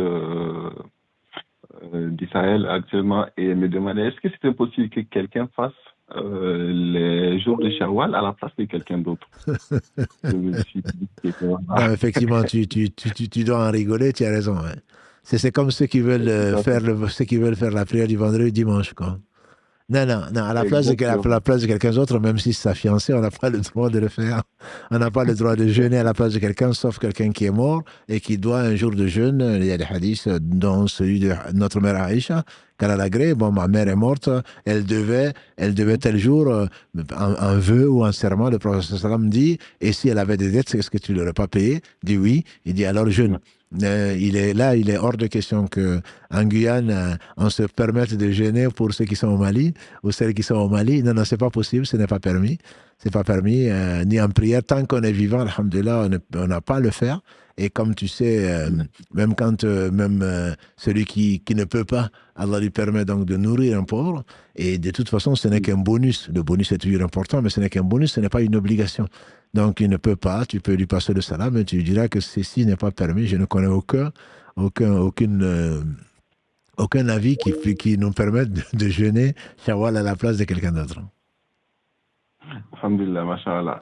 d'Israël actuellement, et il me demandait est-ce que c'était possible que quelqu'un fasse les jours de Shawwal à la place de quelqu'un d'autre. Non, effectivement, tu dois en rigoler, tu as raison. Hein. C'est comme ceux qui veulent faire la prière du vendredi dimanche, quoi. Non, à la place de quelqu'un d'autre, même si c'est sa fiancée, on n'a pas le droit de le faire. On n'a pas le droit de jeûner à la place de quelqu'un, sauf quelqu'un qui est mort et qui doit un jour de jeûne. Il y a des hadiths, dont celui de notre mère Aïcha, qu'elle a l'agré. Bon, ma mère est morte, elle devait tel jour, un vœu ou un serment, le prophète sallam dit, et si elle avait des dettes, est-ce que tu ne l'aurais pas payé? Il dit oui. Il dit alors jeûne. Il est hors de question qu'en Guyane, on se permette de jeûner pour ceux qui sont au Mali ou celles qui sont au Mali. Non, c'est pas possible, ce n'est pas permis. C'est pas permis, ni en prière. Tant qu'on est vivant, alhamdoulilah, on n'a pas à le faire. Et comme tu sais, même quand celui qui ne peut pas, Allah lui permet donc de nourrir un pauvre. Et de toute façon, ce n'est qu'un bonus. Le bonus est toujours important, mais ce n'est qu'un bonus, ce n'est pas une obligation. Donc, il ne peut pas, tu peux lui passer le salam et tu lui diras que ceci n'est pas permis. Je ne connais aucun avis qui nous permette de jeûner Shawwal à la place de quelqu'un d'autre. Alhamdulillah, mashallah.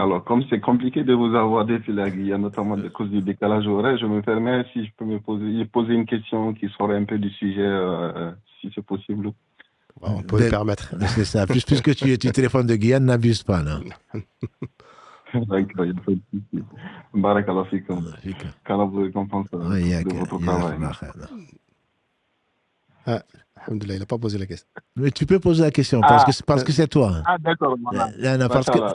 Alors, comme c'est compliqué de vous avoir depuis la Guyane, notamment à cause du décalage horaire, je me permets, si je peux me poser une question qui sort un peu du sujet, si c'est possible. On peut le permettre. C'est ça. Puisque tu téléphones de Guyane, n'abuse pas, non? D'accord, il faut le Barakallah fikum. Qu'Allah vous récompense de votre travail. Alhamdulillah, il n'a pas posé la question. Mais tu peux poser la question parce que c'est toi. Ah, d'accord. Voilà.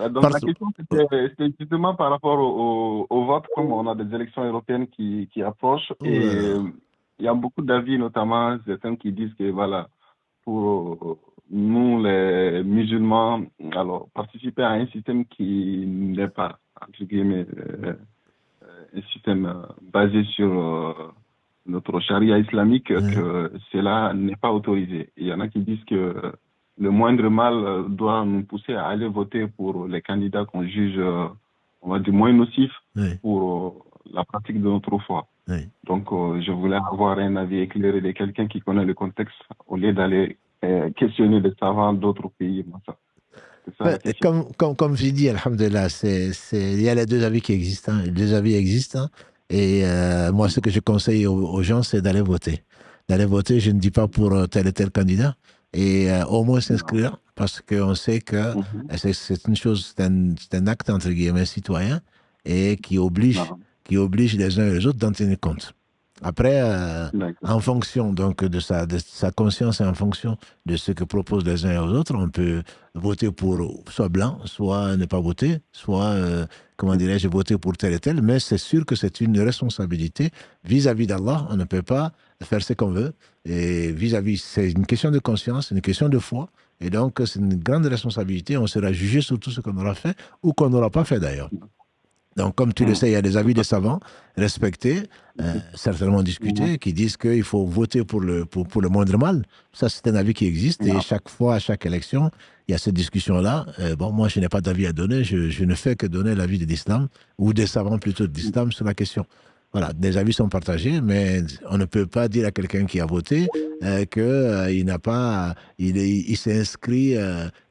Donc, la question, c'était justement par rapport au vote, comme on a des élections européennes qui approchent. Et il y a beaucoup d'avis, notamment certains qui disent que, voilà, pour nous, les musulmans, alors, participer à un système qui n'est pas, entre guillemets, un système basé sur notre charia islamique, que cela n'est pas autorisé. Il y en a qui disent que le moindre mal doit nous pousser à aller voter pour les candidats qu'on juge, on va dire, moins nocifs pour la pratique de notre foi. Donc, je voulais avoir un avis éclairé de quelqu'un qui connaît le contexte au lieu d'aller questionner des savants d'autres pays. Comme j'ai dit, alhamdulillah, il y a les deux avis qui existent. Les deux avis existent. Et moi, ce que je conseille aux gens, c'est d'aller voter. D'aller voter, je ne dis pas pour tel et tel candidat. Et au moins s'inscrire, parce qu'on sait que c'est une chose, c'est un acte, entre guillemets, citoyen, et qui oblige les uns et les autres d'en tenir compte. Après, en fonction donc de sa conscience et en fonction de ce que proposent les uns et les autres, on peut voter pour soit blanc, soit ne pas voter, soit, comment dirais-je, voter pour tel et tel, mais c'est sûr que c'est une responsabilité vis-à-vis d'Allah. On ne peut pas faire ce qu'on veut, et vis-à-vis, c'est une question de conscience, une question de foi, et donc c'est une grande responsabilité. On sera jugé sur tout ce qu'on aura fait ou qu'on n'aura pas fait d'ailleurs. Donc, comme tu le sais, il y a des avis des savants respectés, certainement discutés, qui disent qu'il faut voter pour le moindre mal. Ça, c'est un avis qui existe. Et chaque fois, à chaque élection, il y a cette discussion-là. Bon, moi, je n'ai pas d'avis à donner. Je ne fais que donner l'avis de l'islam, ou des savants plutôt de l'islam sur la question. Voilà, des avis sont partagés, mais on ne peut pas dire à quelqu'un qui a voté qu'il n'a pas, il s'est inscrit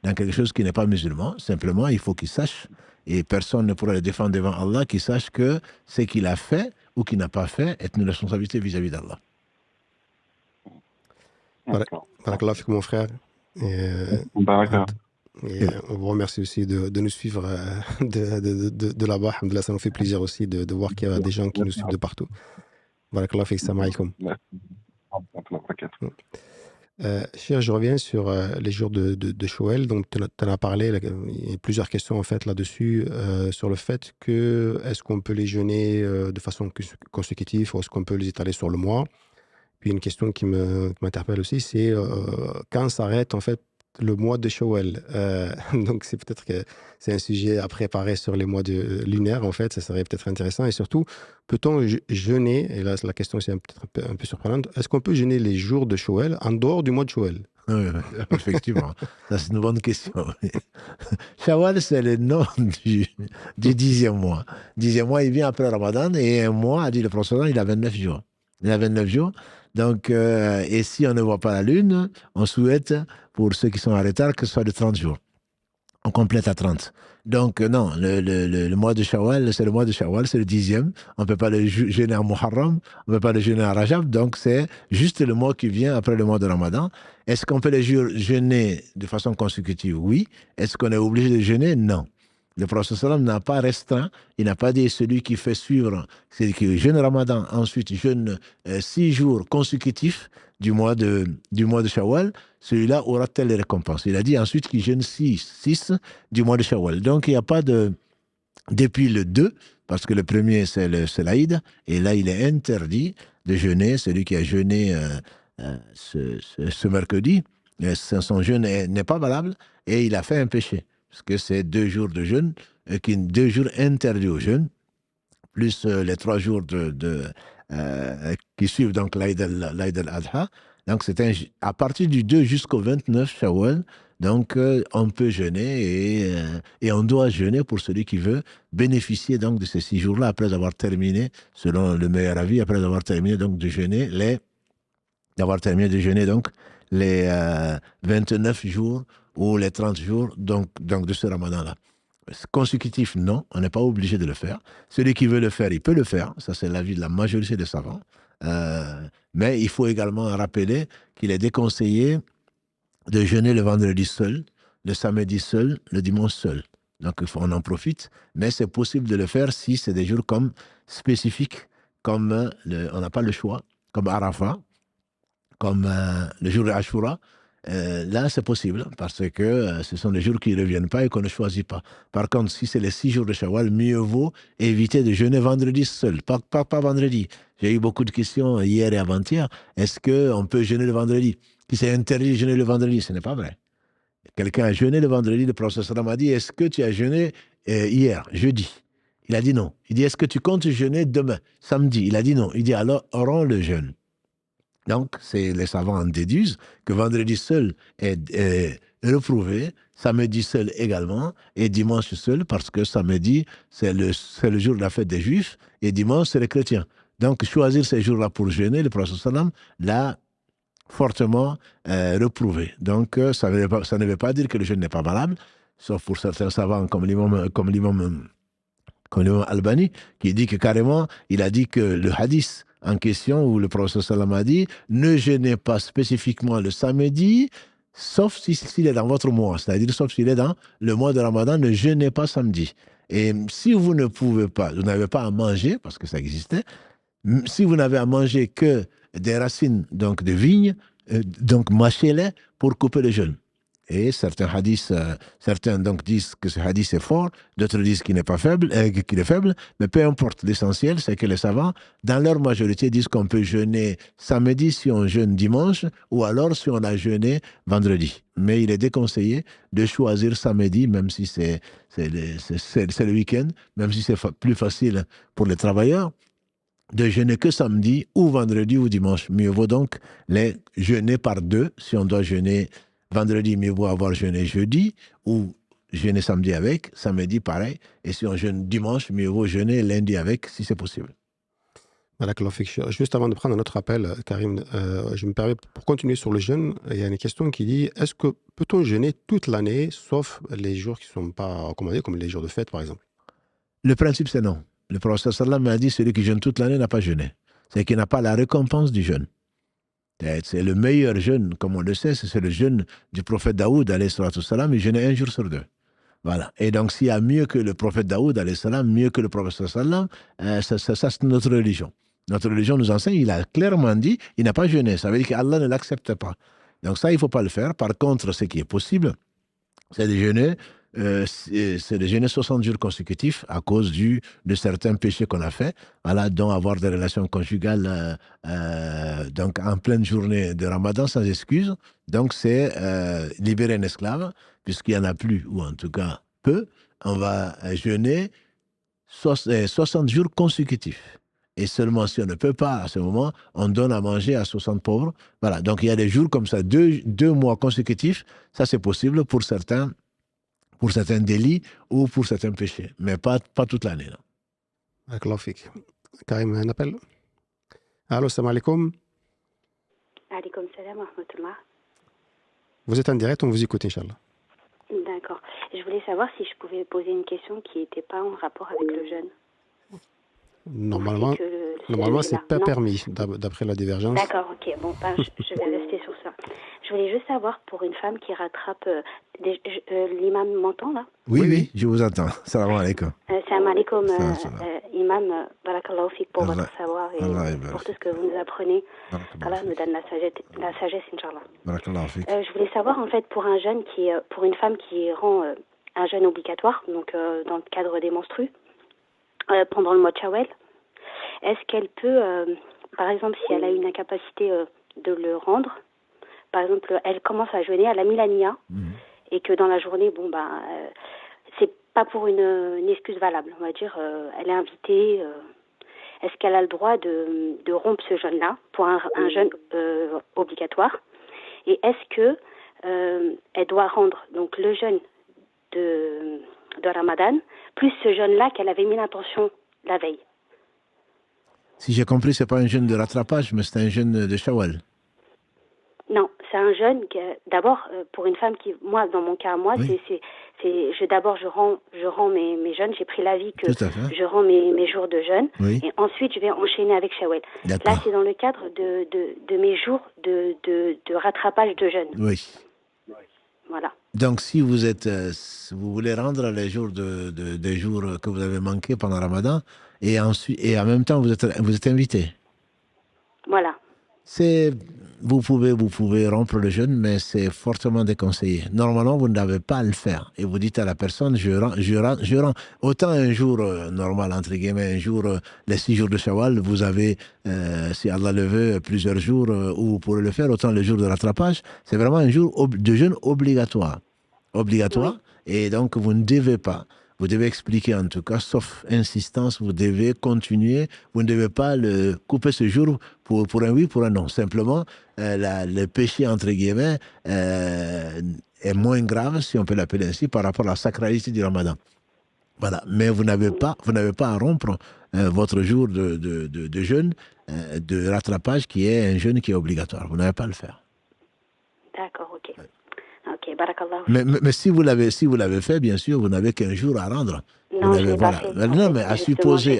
dans quelque chose qui n'est pas musulman. Simplement, il faut qu'il sache, et personne ne pourra le défendre devant Allah, qu'il sache que ce qu'il a fait ou qu'il n'a pas fait est une responsabilité vis-à-vis d'Allah. Barakallah fik, mon frère. Et on vous remercie aussi de nous suivre de là-bas. Alhamdoulilah, ça nous fait plaisir aussi de voir qu'il y a des gens qui nous suivent de partout. Barakallah fik, salam alaikum. Cher, je reviens sur les jours de Shawwal. Donc, tu en as parlé, il y a plusieurs questions en fait là-dessus, sur le fait que est-ce qu'on peut les jeûner de façon consécutive ou est-ce qu'on peut les étaler sur le mois. Puis une question qui m'interpelle aussi, c'est quand s'arrête en fait le mois de Shawwal. Donc, c'est peut-être que c'est un sujet à préparer sur les mois lunaires, en fait. Ça serait peut-être intéressant. Et surtout, peut-on jeûner, et là, la question c'est peut-être un peu surprenante, est-ce qu'on peut jeûner les jours de Shawwal en dehors du mois de Shawwal? Oui, effectivement. Ça, c'est une bonne question. Shawwal, c'est le nom du 10e mois. 10e mois, il vient après Ramadan, et un mois, a dit le prophète, il a 29 jours. Il a 29 jours. Donc, et si on ne voit pas la lune, on souhaite, pour ceux qui sont en retard, que ce soit de 30 jours. On complète à 30. Donc, non, le mois de Shawwal, c'est le mois de Shawwal, c'est le 10e. On ne peut pas le jeûner en Muharram, on ne peut pas le jeûner en Rajab. Donc, c'est juste le mois qui vient après le mois de Ramadan. Est-ce qu'on peut les jeûner de façon consécutive? Oui. Est-ce qu'on est obligé de jeûner? Non. Le prophète sallam n'a pas restreint, il n'a pas dit celui qui fait suivre, c'est qui jeûne Ramadan, ensuite jeûne 6 jours consécutifs du mois de Shawwal, celui-là aura telle récompense. Il a dit ensuite qu'il jeûne 6 du mois de Shawwal. Donc il n'y a pas de... Depuis le 2, parce que le premier c'est l'Aïd, et là il est interdit de jeûner, celui qui a jeûné ce mercredi, son jeûne n'est pas valable et il a fait un péché. Parce que c'est 2 jours de jeûne, 2 jours interdits au jeûne, plus les 3 jours qui suivent donc l'Aïd al-Adha. Donc c'est à partir du 2 jusqu'au 29 Shawwal, donc on peut jeûner et on doit jeûner pour celui qui veut bénéficier donc de ces 6 jours-là après avoir terminé, selon le meilleur avis, après avoir terminé donc de jeûner donc les 29 jours ou les 30 jours donc de ce ramadan-là. Consécutif, non, on n'est pas obligé de le faire. Celui qui veut le faire, il peut le faire. Ça, c'est l'avis de la majorité des savants. Mais il faut également rappeler qu'il est déconseillé de jeûner le vendredi seul, le samedi seul, le dimanche seul. Donc, on en profite. Mais c'est possible de le faire si c'est des jours comme spécifiques, comme on n'a pas le choix, comme Arafat, comme le jour de Ashura. Là, c'est possible parce que ce sont des jours qui ne reviennent pas et qu'on ne choisit pas. Par contre, si c'est les 6 jours de Shawwal, mieux vaut éviter de jeûner vendredi seul, pas vendredi. J'ai eu beaucoup de questions hier et avant-hier. Est-ce qu'on peut jeûner le vendredi? Si c'est interdit de jeûner le vendredi, ce n'est pas vrai. Quelqu'un a jeûné le vendredi, le prophète m'a dit, est-ce que tu as jeûné hier, jeudi? Il a dit non. Il dit, est-ce que tu comptes jeûner demain, samedi? Il a dit non. Il dit, alors, aurons le jeûne. Donc, les savants en déduisent que vendredi seul est reprouvé, samedi seul également, et dimanche seul, parce que samedi, c'est le jour de la fête des Juifs, et dimanche, c'est les chrétiens. Donc, choisir ces jours-là pour jeûner, le prophète sallam l'a fortement reprouvé. Donc, ça ne veut pas dire que le jeûne n'est pas valable, sauf pour certains savants comme l'imam Albani, qui dit que carrément, il a dit que le hadith en question où le prophète sallam a dit ne jeûnez pas spécifiquement le samedi, sauf s'il est dans votre mois, c'est-à-dire sauf s'il est dans le mois de Ramadan, ne jeûnez pas samedi. Et si vous ne pouvez pas, vous n'avez pas à manger, parce que ça existait, si vous n'avez à manger que des racines donc de vigne, donc mâchez-les pour couper le jeûne. Et certains hadiths, certains donc disent que ce hadith est fort, d'autres disent qu'il n'est pas faible, qu'il est faible, mais peu importe. L'essentiel, c'est que les savants, dans leur majorité, disent qu'on peut jeûner samedi si on jeûne dimanche, ou alors si on a jeûné vendredi. Mais il est déconseillé de choisir samedi, même si c'est le week-end, même si c'est plus facile pour les travailleurs, de jeûner que samedi ou vendredi ou dimanche. Mieux vaut donc les jeûner par deux. Si on doit jeûner vendredi, mieux vaut avoir jeûné jeudi ou jeûner samedi avec, samedi pareil. Et si on jeûne dimanche, mieux vaut jeûner lundi avec, si c'est possible. Juste avant de prendre un autre appel, Karim, je me permets, pour continuer sur le jeûne, il y a une question qui dit, est-ce que peut-on jeûner toute l'année, sauf les jours qui ne sont pas recommandés, comme les jours de fête, par exemple? Le principe, c'est non. Le prophète sallam a dit, celui qui jeûne toute l'année n'a pas jeûné. C'est qu'il n'a pas la récompense du jeûne. C'est le meilleur jeûne, comme on le sait, c'est le jeûne du prophète Daoud, alayhi salatu wassalam, il jeûnait 1 jour sur 2. Voilà. Et donc, s'il y a mieux que le prophète Daoud, alayhi salam, mieux que le prophète sallam, ça c'est notre religion. Notre religion nous enseigne, il a clairement dit, il n'a pas jeûné. Ça veut dire qu'Allah ne l'accepte pas. Donc ça, il ne faut pas le faire. Par contre, ce qui est possible, c'est de jeûner. C'est de jeûner 60 jours consécutifs à cause de certains péchés qu'on a faits, voilà, dont avoir des relations conjugales donc en pleine journée de Ramadan sans excuse. Donc c'est libérer un esclave, puisqu'il n'y en a plus, ou en tout cas peu, on va jeûner 60 jours consécutifs. Et seulement si on ne peut pas, à ce moment, on donne à manger à 60 pauvres. Voilà, donc il y a des jours comme ça, deux mois consécutifs, ça c'est possible pour certains délits ou pour certains péchés, mais pas toute l'année. D'accord, Fik. Karim, un appel. Allô, salam alaikum. Alaikum salam wa rahmatullah. Vous êtes en direct, on vous écoute, Inch'Allah. D'accord. Je voulais savoir si je pouvais poser une question qui n'était pas en rapport avec le jeûne. Normalement, c'est pas permis, d'après la divergence. D'accord, ok. Bon, je vais rester sur ça. Je voulais juste savoir, pour une femme qui rattrape... l'imam m'entend, là? Oui, je vous entends. Salam alaikum. Salam alaikum, imam. Barakallahu fik pour votre savoir et pour tout ce que vous nous apprenez. Allah nous donne la sagesse, Inch'Allah. Barakallahu fik. Je voulais savoir, en fait, pour une femme qui rend un jeûne obligatoire, donc dans le cadre des menstrues, pendant le mois de Shawwal, est-ce qu'elle peut, par exemple, si elle a une incapacité de le rendre, par exemple, elle commence à jeûner, elle a mis la niya, et que dans la journée, c'est pas pour une excuse valable, on va dire, elle est invitée, est-ce qu'elle a le droit de rompre ce jeûne-là pour un jeûne obligatoire? Et est-ce que elle doit rendre donc le jeûne de Ramadan, plus ce jeûne-là qu'elle avait mis l'intention la veille? Si j'ai compris, ce n'est pas un jeûne de rattrapage, mais c'est un jeûne de Shawwal. Non, c'est un jeûne d'abord pour une femme qui, moi, dans mon cas, d'abord je rends mes jeûnes. J'ai pris l'avis que je rends mes jours de jeûne, et ensuite je vais enchaîner avec Shawwal. Là, c'est dans le cadre de mes jours de rattrapage de jeûne. Oui. Voilà. Donc, si vous voulez rendre les jours des jours que vous avez manqués pendant Ramadan, et en même temps vous êtes invité. Voilà. Vous pouvez rompre le jeûne, mais c'est fortement déconseillé. Normalement, vous ne devez pas le faire. Et vous dites à la personne, je rends. Autant un jour normal, entre guillemets, un jour, les 6 jours de Shawwal, vous avez, si Allah le veut, plusieurs jours où vous pourrez le faire. Autant le jour de rattrapage, c'est vraiment un jour de jeûne obligatoire. Oui. Et donc, vous ne devez pas. Vous devez expliquer en tout cas, sauf insistance, vous devez continuer. Vous ne devez pas couper ce jour pour un oui, pour un non. Simplement, le péché, entre guillemets, est moins grave, si on peut l'appeler ainsi, par rapport à la sacralité du Ramadan. Voilà. Mais vous n'avez pas à rompre votre jour de jeûne, de rattrapage, qui est un jeûne qui est obligatoire. Vous n'avez pas à le faire. D'accord, ok. Ok, barakallah. Mais si vous l'avez fait, bien sûr, vous n'avez qu'un jour à rendre. Non, je l'ai pas fait. Non, mais à supposer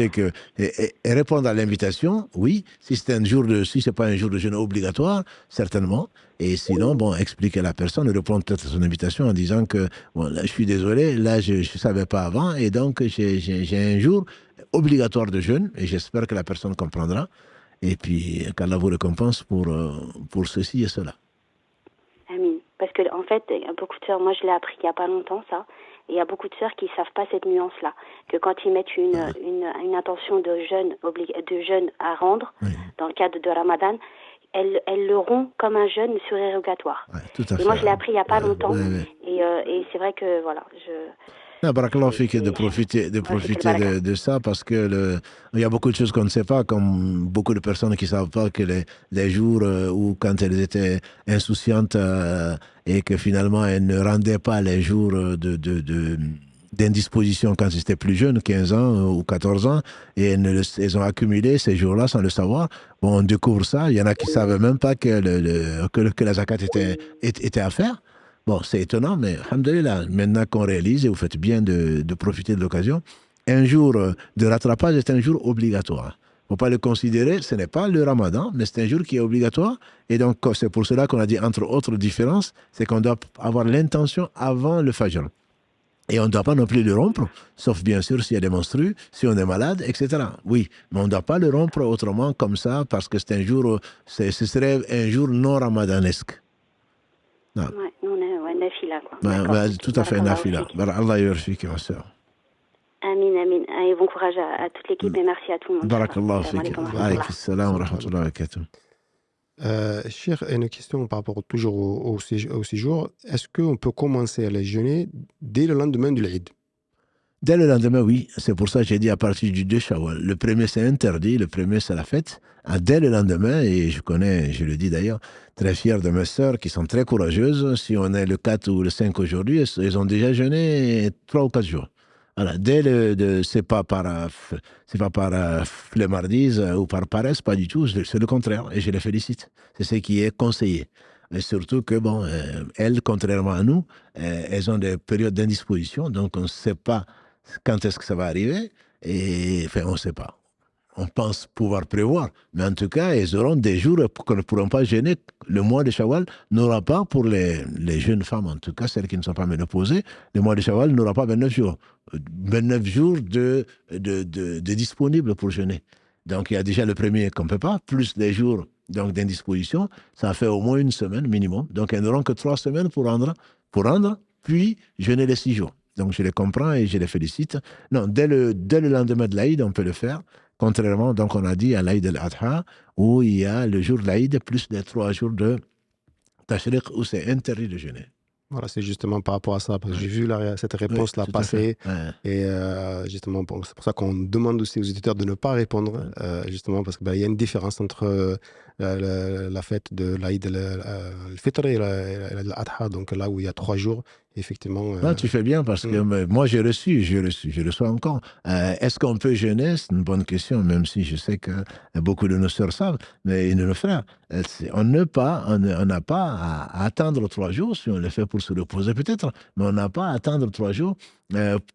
que et répondre à l'invitation, oui. Si c'est pas un jour de jeûne obligatoire, certainement. Et sinon, expliquer à la personne, répondre peut-être à son invitation en disant que là, je suis désolé, là je savais pas avant, et donc j'ai un jour obligatoire de jeûne, et j'espère que la personne comprendra, et puis qu'Allah vous récompense pour ceci et cela. en fait, il y a beaucoup de sœurs, moi je l'ai appris il n'y a pas longtemps ça, et il y a beaucoup de sœurs qui ne savent pas cette nuance-là, que quand ils mettent une intention de jeûne à rendre, dans le cadre de Ramadan, elles l'auront comme un jeûne surérogatoire. Tout à fait. Et moi je l'ai appris il n'y a pas longtemps, et c'est vrai que voilà, Barakallahu fik, de profiter de ça, parce que il y a beaucoup de choses qu'on ne sait pas, comme beaucoup de personnes qui ne savent pas que les jours où, quand elles étaient insouciantes et que finalement elles ne rendaient pas les jours d'indisposition quand ils étaient plus jeunes, 15 ans ou 14 ans, et elles ont accumulé ces jours-là sans le savoir. Bon, on découvre ça. Il y en a qui ne savaient même pas que la zakat était à faire. Bon, c'est étonnant, mais alhamdoulilah, maintenant qu'on réalise, et vous faites bien de profiter de l'occasion, un jour de rattrapage est un jour obligatoire. Il ne faut pas le considérer, ce n'est pas le ramadan, mais c'est un jour qui est obligatoire. Et donc, c'est pour cela qu'on a dit, entre autres différences, c'est qu'on doit avoir l'intention avant le fajr. Et on ne doit pas non plus le rompre, sauf bien sûr s'il y a des menstrues, si on est malade, etc. Oui, mais on ne doit pas le rompre autrement comme ça, parce que c'est un jour, ce serait un jour non ramadanesque. Non. Ouais, nous on est nafila quoi. Tout à fait nafila. Allah yarfik, ma sœur. Amin, amin. Et bon courage à toute l'équipe et merci à tout le monde. Barakallahu fik. Alaykum salam wa rahmatullahi wa barakatuh. Cheikh, une question par rapport toujours au séjour. Est-ce qu'on peut commencer à les jeûner dès le lendemain de l'Eid? Dès le lendemain, oui. C'est pour ça que j'ai dit à partir du 2 Shawwal. Le premier, c'est interdit. Le premier, c'est la fête. Dès le lendemain, et je le dis d'ailleurs, très fier de mes sœurs qui sont très courageuses. Si on est le 4 ou le 5 aujourd'hui, elles ont déjà jeûné 3 ou 4 jours. Voilà, c'est pas par flemmardise ou par paresse, pas du tout. C'est le contraire. Et je les félicite. C'est ce qui est conseillé. Et surtout que, bon, elles, contrairement à nous, elles ont des périodes d'indisposition. Donc, on ne sait pas quand est-ce que ça va arriver. Et enfin, on ne sait pas. On pense pouvoir prévoir. Mais en tout cas, elles auront des jours qu'on ne pourront pas gêner. Le mois de Shawwal n'aura pas, pour les jeunes femmes, en tout cas celles qui ne sont pas ménopausées, le mois de Shawwal n'aura pas 29 jours. 29 jours de disponibles pour jeûner. Donc il y a déjà le premier qu'on ne peut pas, plus les jours d'indisposition. Ça fait au moins une semaine minimum. Donc elles n'auront que 3 semaines pour rendre, puis jeûner les 6 jours. Donc je les comprends et je les félicite. Non, dès le lendemain de l'Aïd, on peut le faire. Contrairement, donc, on a dit à l'Aïd al-Adha, où il y a le jour de l'Aïd plus les 3 jours de Tashriq, où c'est interdit de jeûner. Voilà, c'est justement par rapport à ça, parce que j'ai vu cette réponse-là passer. Et justement, c'est pour ça qu'on demande aussi aux éditeurs de ne pas répondre, justement, parce qu'il y a une différence entre la fête de l'Aïd al-Fitr et l'Adha, donc là où il y a 3 jours, effectivement. Tu fais bien, parce que moi, je reçois encore. Est-ce qu'on peut jeûner? C'est une bonne question, même si je sais que beaucoup de nos sœurs savent, mais de nos frères. On n'a pas à attendre 3 jours, si on le fait pour se reposer peut-être, mais on n'a pas à attendre 3 jours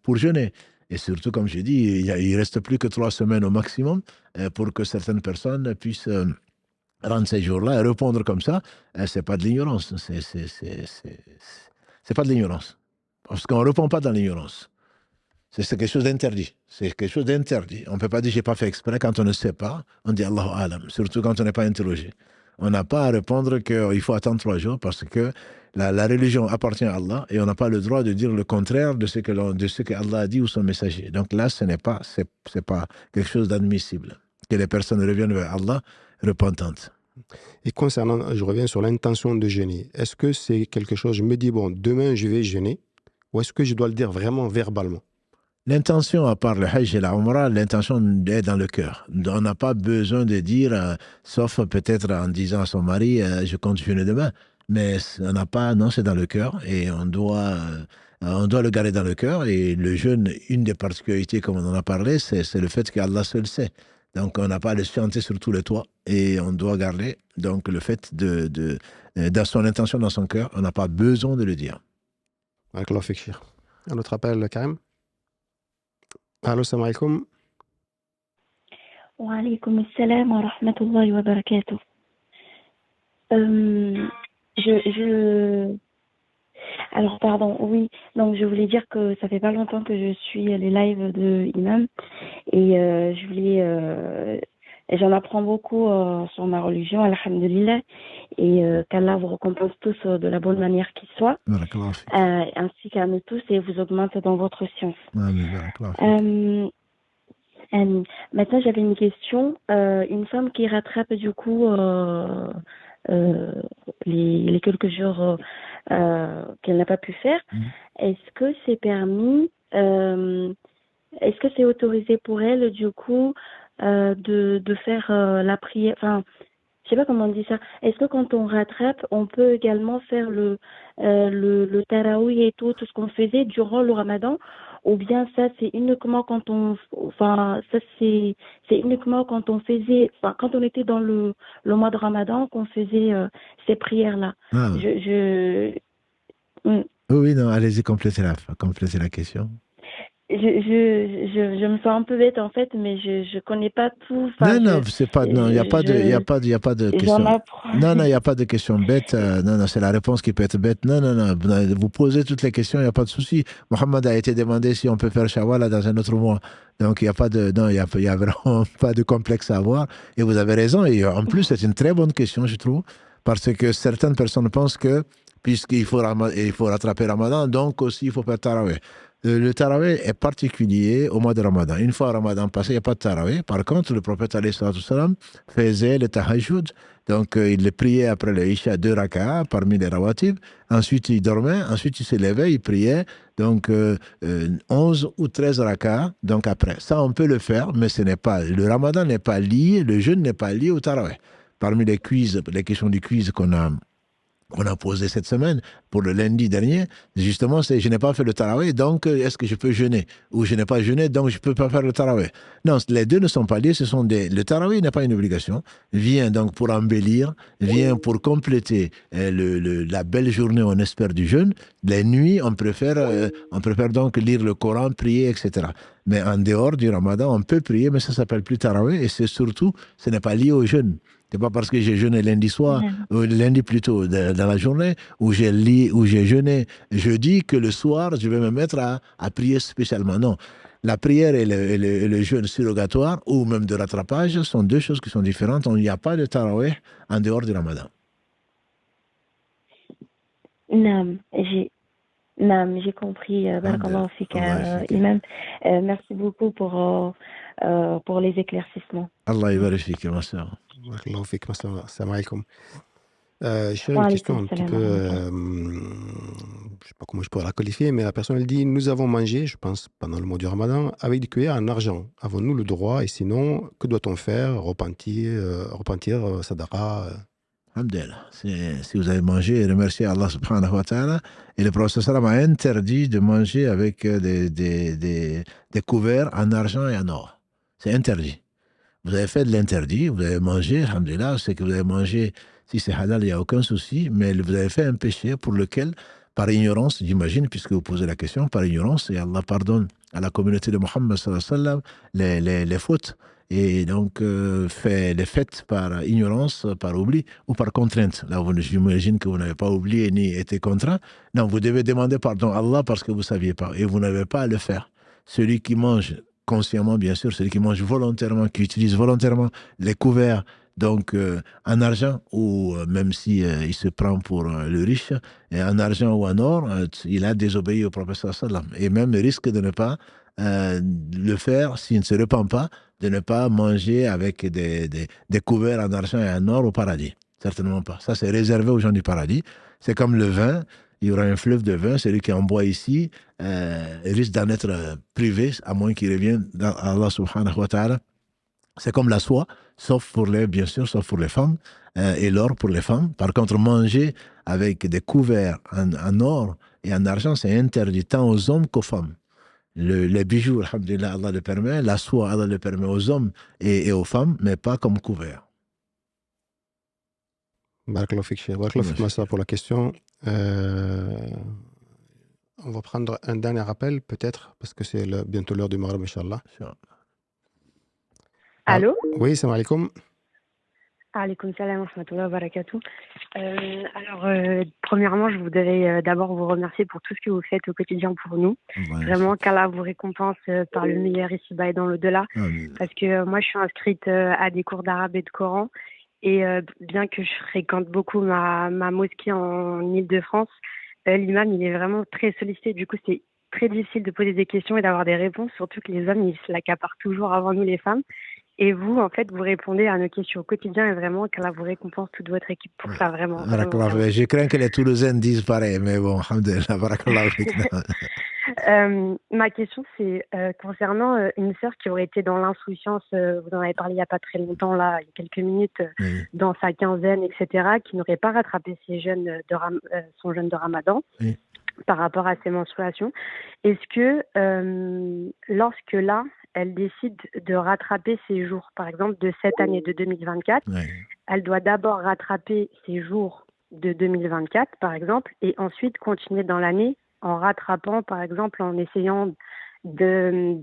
pour jeûner. Et surtout, comme je dis, il ne reste plus que 3 semaines au maximum pour que certaines personnes puissent rendre ces jours-là et répondre comme ça. Ce n'est pas de l'ignorance, c'est pas de l'ignorance. Parce qu'on ne répond pas dans l'ignorance. C'est quelque chose d'interdit. C'est quelque chose d'interdit. On ne peut pas dire « j'ai pas fait exprès » quand on ne sait pas. On dit « Allahu alam », surtout quand on n'est pas interrogé. On n'a pas à répondre qu'il faut attendre 3 jours parce que la religion appartient à Allah et on n'a pas le droit de dire le contraire de ce que Allah a dit ou son messager. Donc là, c'est pas quelque chose d'admissible. Que les personnes reviennent vers Allah repentantes. Et concernant, je reviens sur l'intention de jeûner. Est-ce que c'est quelque chose, je me dis, bon, demain je vais jeûner, ou est-ce que je dois le dire vraiment verbalement? L'intention, à part le Hajj et la Umrah, l'intention est dans le cœur. On n'a pas besoin de dire, sauf peut-être en disant à son mari, je compte jeûner demain. Mais on n'a pas, non, c'est dans le cœur et on doit le garder dans le cœur. Et le jeûne, une des particularités, comme on en a parlé, c'est le fait qu'Allah seul sait. Donc, on n'a pas à le chanter sur tous les toits et on doit garder donc le fait dans son intention, dans son cœur, on n'a pas besoin de le dire. Barakallahu fik, Cheikh. Un autre appel, Karim. Allô, salam alaikum. Wa alaikum assalam wa rahmatullahi wa barakatuh. Alors, pardon, oui. Donc, je voulais dire que ça fait pas longtemps que je suis les lives de Imam et je voulais Et j'en apprends beaucoup sur ma religion, alhamdulillah, et qu'Allah vous récompense tous de la bonne manière qu'il soit, ainsi qu'à nous tous, et vous augmente dans votre science. Maintenant, j'avais une question. Une femme qui rattrape du coup les quelques jours qu'elle n'a pas pu faire, est-ce que c'est permis, est-ce que c'est autorisé pour elle du coup de faire la prière, enfin, je sais pas comment on dit ça. Est-ce que quand on rattrape, on peut également faire le tarawih et tout ce qu'on faisait durant le ramadan, ou bien ça c'est uniquement quand on, enfin, ça c'est uniquement quand on faisait, enfin, quand on était dans le mois de ramadan qu'on faisait ces prières-là. Oui, non, allez-y, complétez la question. Je me sens un peu bête en fait, mais je connais pas tout. Enfin, non, c'est pas, non, il y a pas de question. Non, il y a pas de question bête. Non, c'est la réponse qui peut être bête. Non, vous posez toutes les questions, il n'y a pas de souci. Mohamed a été demandé si on peut faire Shawwal dans un autre mois. Donc, il n'y a pas de, non, il y a vraiment pas de complexe à avoir. Et vous avez raison. Et en plus, c'est une très bonne question, je trouve, parce que certaines personnes pensent que puisqu'il faut rattraper Ramadan, donc aussi il faut faire Tarawih. Le tarawih est particulier au mois de Ramadan. Une fois Ramadan passé, il n'y a pas de tarawih. Par contre, le prophète alayhi salam faisait le tahajjud. Donc, il le priait après le Isha 2 raka'a parmi les rawatib. Ensuite, il dormait. Ensuite, il se levait, il priait. Donc, 11 ou 13 raka'a. Donc, après. Ça, on peut le faire, mais ce n'est pas. Le Ramadan n'est pas lié, le jeûne n'est pas lié au tarawih. Parmi les questions du quiz qu'on a posé cette semaine, pour le lundi dernier, justement, c'est je n'ai pas fait le tarawih, donc est-ce que je peux jeûner? Ou je n'ai pas jeûné, donc je ne peux pas faire le tarawih. Non, les deux ne sont pas liés, le tarawih n'est pas une obligation, vient donc pour embellir, vient pour compléter la belle journée, on espère, du jeûne. Les nuits, on préfère donc lire le Coran, prier, etc. Mais en dehors du Ramadan, on peut prier, mais ça ne s'appelle plus tarawih, et c'est surtout, ce n'est pas lié au jeûne. C'est pas parce que j'ai jeûné lundi soir, lundi plutôt dans la journée, ou j'ai jeûné jeudi que le soir, je vais me mettre à prier spécialement. Non. La prière et le jeûne surrogatoire, ou même de rattrapage, sont deux choses qui sont différentes. Il n'y a pas de tarawih en dehors du Ramadan. Non, j'ai compris. Barakallahu fika, Imam. Merci beaucoup pour les éclaircissements. Allah yabarak fik, ma sœur. Barakallahu fik, ma sœur. Assalamu alaikum. J'ai une question un petit peu, je ne sais pas comment je pourrais la qualifier, mais la personne elle dit nous avons mangé, je pense, pendant le mois du Ramadan, avec des cuillères en argent. Avons-nous le droit? Et sinon, que doit-on faire? Repentir, sadaqa? Alhamdulillah. Si vous avez mangé, remerciez Allah subhanahu wa ta'ala. Et le prophète sallam a interdit de manger avec des couverts en argent et en or. C'est interdit. Vous avez fait de l'interdit, vous avez mangé, alhamdulillah, c'est que vous avez mangé, si c'est halal, il n'y a aucun souci, mais vous avez fait un péché pour lequel, par ignorance, j'imagine, puisque vous posez la question, par ignorance, et Allah pardonne à la communauté de Mohammed sallallahu alayhi wa sallam les fautes, et donc fait les faites par ignorance, par oubli, ou par contrainte. Là, j'imagine que vous n'avez pas oublié ni été contraint. Non, vous devez demander pardon à Allah parce que vous ne saviez pas, et vous n'avez pas à le faire. Celui qui mange consciemment, bien sûr, celui qui mange volontairement, qui utilise volontairement les couverts, donc en argent, ou même si il se prend pour le riche, et en argent ou en or, il a désobéi au prophète sallam. Et même risque de ne pas le faire, s'il ne se repent pas, de ne pas manger avec des couverts en argent et en or au paradis. Certainement pas. Ça, c'est réservé aux gens du paradis. C'est comme le vin. Il y aura un fleuve de vin, celui qui en boit ici risque d'en être privé, à moins qu'il revienne dans Allah subhanahu wa ta'ala. C'est comme la soie, sauf pour les femmes, et l'or pour les femmes. Par contre, manger avec des couverts en or et en argent, c'est interdit tant aux hommes qu'aux femmes. Les bijoux, alhamdulillah, Allah le permet, la soie, Allah le permet aux hommes et aux femmes, mais pas comme couvert. Barakallahu fik, Cheikh. Barakallahu fik, Massa, pour la question. On va prendre un dernier appel, peut-être, parce que c'est bientôt l'heure du Maghrib, Inch'Allah. Allô? Oui, salam alaikum. Alaykoum salam wa rahmatullahi wa barakatuh. Premièrement, je voudrais d'abord vous remercier pour tout ce que vous faites au quotidien pour nous. Vraiment, qu'Allah vous récompense par le meilleur ici-bas et dans l'au-delà. Parce que moi, je suis inscrite à des cours d'arabe et de Coran. Et bien que je fréquente beaucoup ma mosquée en Île-de-France, l'imam, il est vraiment très sollicité. Du coup, c'est très difficile de poser des questions et d'avoir des réponses, surtout que les hommes, ils se l'accaparent toujours avant nous, les femmes. Et vous, en fait, vous répondez à nos questions au quotidien et vraiment qu'Allah vous récompense toute votre équipe pour ça, vraiment. Je crains que les Toulousains disent pareil, mais bon, alhamdoulilah, barakallahu fik. Ma question, c'est concernant une sœur qui aurait été dans l'insouciance, vous en avez parlé il n'y a pas très longtemps, là, il y a quelques minutes, dans sa quinzaine, etc., qui n'aurait pas rattrapé son jeûne de Ramadan. Par rapport à ses menstruations. Est-ce que lorsque là, elle décide de rattraper ses jours, par exemple de cette année de 2024, elle doit d'abord rattraper ses jours de 2024, par exemple, et ensuite continuer dans l'année en rattrapant, par exemple, en essayant de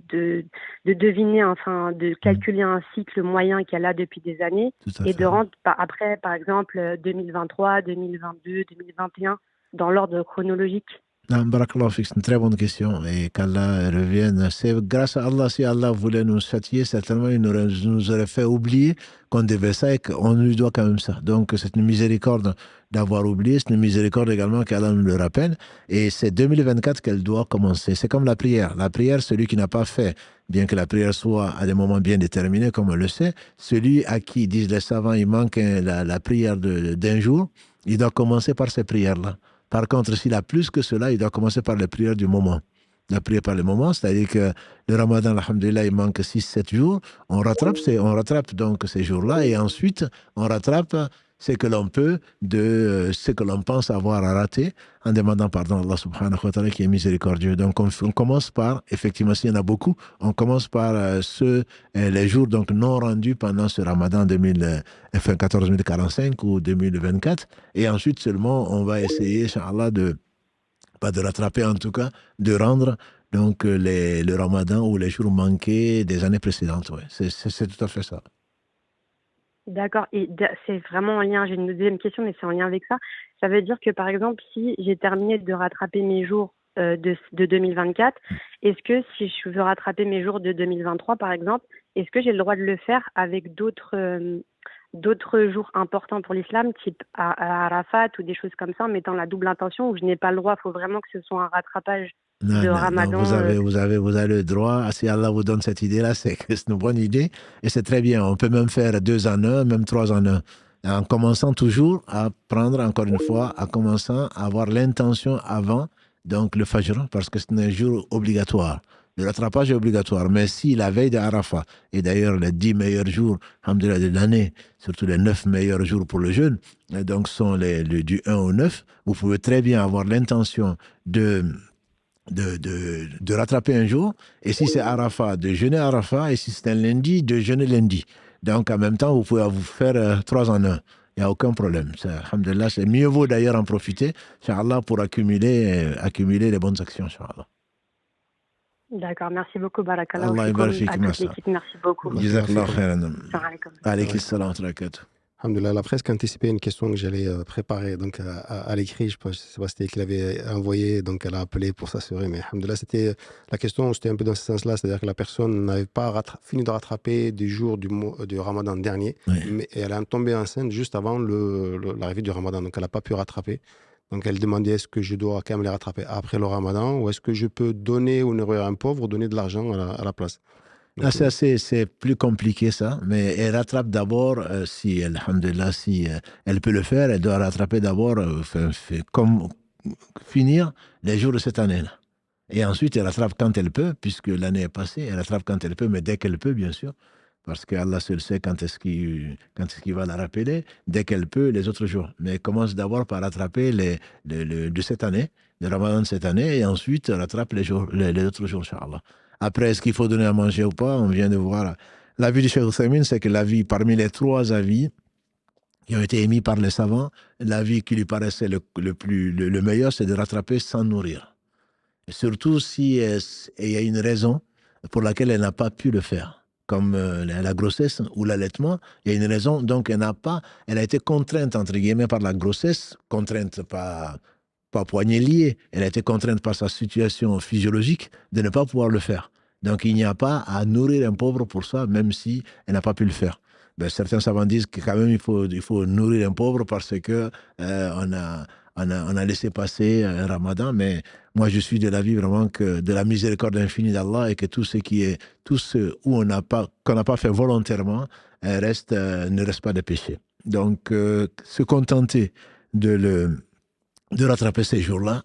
deviner, enfin, de calculer un cycle moyen qu'elle a depuis des années et de rendre après, par exemple, 2023, 2022, 2021 dans l'ordre chronologique. Barakallahu fik, c'est une très bonne question et qu'Allah revienne. C'est grâce à Allah, si Allah voulait nous châtier, certainement il nous aurait fait oublier qu'on devait ça et qu'on lui doit quand même ça. Donc c'est une miséricorde d'avoir oublié, c'est une miséricorde également qu'Allah nous le rappelle et c'est 2024 qu'elle doit commencer. C'est comme la prière. La prière, celui qui n'a pas fait, bien que la prière soit à des moments bien déterminés, comme on le sait, celui à qui, disent les savants, il manque la prière d'un jour, il doit commencer par ces prières-là. Par contre, s'il a plus que cela, il doit commencer par les prières du moment. La prière par le moment, c'est-à-dire que le Ramadan, alhamdoulilah, il manque 6-7 jours. On rattrape donc ces jours-là et ensuite, on rattrape ce que l'on peut de ce que l'on pense avoir raté en demandant pardon à Allah subhanahu wa ta'ala qui est miséricordieux. Donc, on commence par, effectivement, s'il y en a beaucoup, on commence par les jours donc non rendus pendant ce Ramadan 14045 ou 2024. Et ensuite seulement, on va essayer, Inch'Allah, pas de rattraper en tout cas, de rendre donc le Ramadan ou les jours manqués des années précédentes. Ouais. C'est tout à fait ça. D'accord, et c'est vraiment en lien, j'ai une deuxième question, mais c'est en lien avec ça. Ça veut dire que, par exemple, si j'ai terminé de rattraper mes jours de 2024, est-ce que si je veux rattraper mes jours de 2023, par exemple, est-ce que j'ai le droit de le faire avec d'autres jours importants pour l'islam, type à Arafat ou des choses comme ça, en mettant la double intention, ou je n'ai pas le droit, il faut vraiment que ce soit un rattrapage de Ramadan. Non, vous avez le droit. Si Allah vous donne cette idée-là, c'est une bonne idée et c'est très bien. On peut même faire 2 en 1, même 3 en 1. En commençant toujours à prendre, encore une fois, à avoir l'intention avant donc le Fajr, parce que c'est un jour obligatoire. Le rattrapage est obligatoire, mais si la veille de Arafat, et d'ailleurs les 10 meilleurs jours alhamdoulilah, de l'année, surtout les 9 meilleurs jours pour le jeûne, donc sont du 1 au 9, vous pouvez très bien avoir l'intention de rattraper un jour, et si c'est Arafat, de jeûner Arafat, et si c'est un lundi, de jeûner lundi. Donc en même temps, vous pouvez vous faire 3 en 1. Il n'y a aucun problème. Alhamdulillah, c'est mieux vaut d'ailleurs en profiter, Inch'Allah, pour accumuler les bonnes actions, Inch'Allah. D'accord, merci beaucoup, Barakallah. Allah merci beaucoup. Jazakallah khairan. Alaykum salam wa barakatuh. Alhamdoulilah, elle a presque anticipé une question que j'allais préparer donc à l'écrit. Je ne sais pas si c'était qui l'avait envoyé, donc elle a appelé pour s'assurer. Mais alhamdoulilah, la question, c'était un peu dans ce sens-là, c'est-à-dire que la personne n'avait pas fini de rattraper des jours du Ramadan dernier, mais elle est tombée enceinte juste avant l'arrivée du Ramadan, donc elle n'a pas pu rattraper. Donc elle demandait est-ce que je dois quand même les rattraper après le Ramadan ou est-ce que je peux donner ou nourrir un pauvre ou donner de l'argent à la place. Donc, c'est plus compliqué ça, mais elle rattrape d'abord, si elle peut le faire, elle doit rattraper d'abord, finir les jours de cette année-là. Et ensuite, elle rattrape quand elle peut, puisque l'année est passée, elle rattrape quand elle peut, mais dès qu'elle peut, bien sûr, parce qu'Allah seul sait quand est-ce qu'il va la rappeler, dès qu'elle peut, les autres jours. Mais elle commence d'abord par rattraper de cette année, le Ramadan de cette année, et ensuite rattrape les autres jours, Inch'Allah. Après, est-ce qu'il faut donner à manger ou pas? On vient de voir. L'avis du Cheikh Oussamine, c'est que l'avis, parmi les 3 avis qui ont été émis par les savants, l'avis qui lui paraissait le meilleur, c'est de rattraper sans nourrir. Et surtout s'il y a une raison pour laquelle elle n'a pas pu le faire. comme la grossesse ou l'allaitement, il y a une raison. Donc, elle a été contrainte, entre guillemets, par la grossesse, contrainte pas poignée liée, elle a été contrainte par sa situation physiologique de ne pas pouvoir le faire. Donc, il n'y a pas à nourrir un pauvre pour ça, même si elle n'a pas pu le faire. Ben, certains savants disent que quand même, il faut nourrir un pauvre parce que on a laissé passer un ramadan, mais moi, je suis de l'avis vraiment que de la miséricorde infinie d'Allah et que tout ce qu'on n'a pas fait volontairement ne reste pas de péché. Donc, se contenter de rattraper ces jours-là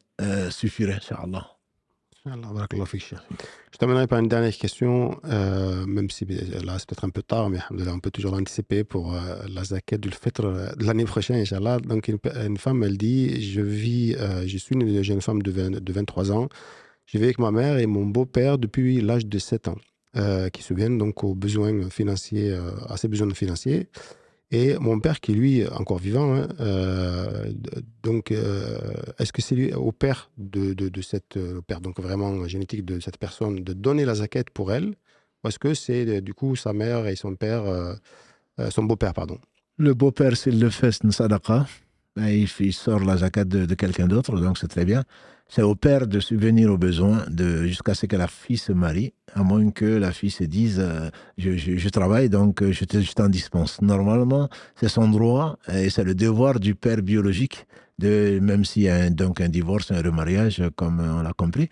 suffirait, Inch'Allah. Je terminerai par une dernière question, même si là c'est peut-être un peu tard, mais on peut toujours l'anticiper pour la zakat du fitr de l'année prochaine, Inch'Allah. Donc une femme, elle dit, je suis une jeune femme de 23 ans, je vis avec ma mère et mon beau-père depuis l'âge de 7 ans, qui subviennent donc aux besoins financiers, à ses besoins financiers. Et mon père, qui lui est encore vivant, hein, donc est-ce que c'est lui, au père au père donc vraiment génétique de cette personne, de donner la zakat pour elle, ou est-ce que c'est du coup sa mère et son père, son beau-père, pardon? Le beau-père, s'il le fait, c'est une sadaqa. Il sort la zakat de quelqu'un d'autre, donc c'est très bien. C'est au père de subvenir aux besoins jusqu'à ce que la fille se marie, à moins que la fille se dise je travaille, donc je t'en dispense. Normalement, c'est son droit et c'est le devoir du père biologique, même s'il y a un divorce, un remariage, comme on l'a compris,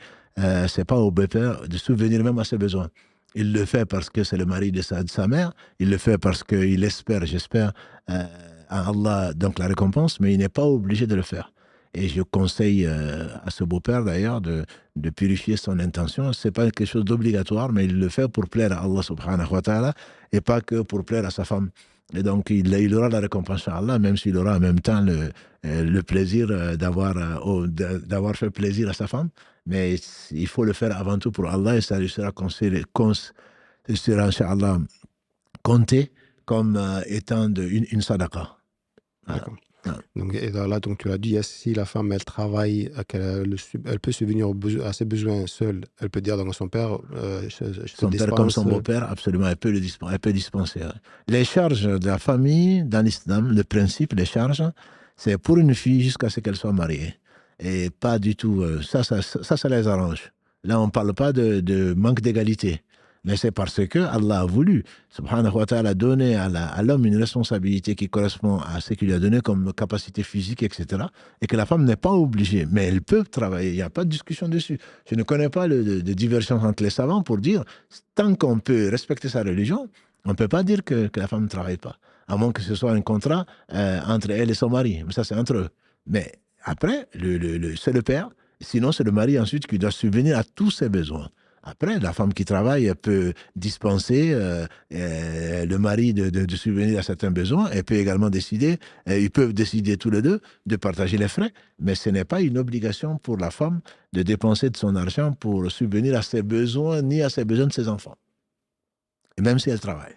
c'est pas au beau-père de subvenir même à ses besoins. Il le fait parce que c'est le mari de sa mère, il le fait parce qu'il espère, j'espère, à Allah donc la récompense, mais il n'est pas obligé de le faire. Et je conseille à ce beau-père d'ailleurs de purifier son intention. Ce n'est pas quelque chose d'obligatoire, mais il le fait pour plaire à Allah subhanahu wa ta'ala et pas que pour plaire à sa femme. Et donc il aura la récompense à Allah, même s'il aura en même temps le plaisir d'avoir fait plaisir à sa femme. Mais il faut le faire avant tout pour Allah et ça lui sera Inch'Allah, compté comme étant une sadaqa. D'accord. Donc, et là, donc, tu l'as dit, si la femme, elle travaille, elle peut subvenir à ses besoins seule, elle peut dire donc à son père, son père comme son beau-père, absolument, elle peut dispenser. Les charges de la famille, dans l'islam, le principe, les charges, c'est pour une fille jusqu'à ce qu'elle soit mariée. Et pas du tout, ça les arrange. Là, on ne parle pas de manque d'égalité. Mais c'est parce que Allah a voulu, subhanahu wa ta'ala, donner à l'homme une responsabilité qui correspond à ce qu'il lui a donné comme capacité physique, etc. Et que la femme n'est pas obligée, mais elle peut travailler. Il n'y a pas de discussion dessus. Je ne connais pas de divergence entre les savants pour dire, tant qu'on peut respecter sa religion, on ne peut pas dire que la femme ne travaille pas. À moins que ce soit un contrat entre elle et son mari. Mais ça, c'est entre eux. Mais après, c'est le père. Sinon, c'est le mari ensuite qui doit subvenir à tous ses besoins. Après, la femme qui travaille, elle peut dispenser le mari de subvenir à certains besoins. Elle peut également décider, ils peuvent décider tous les deux de partager les frais, mais ce n'est pas une obligation pour la femme de dépenser de son argent pour subvenir à ses besoins ni à ses besoins de ses enfants, même si elle travaille.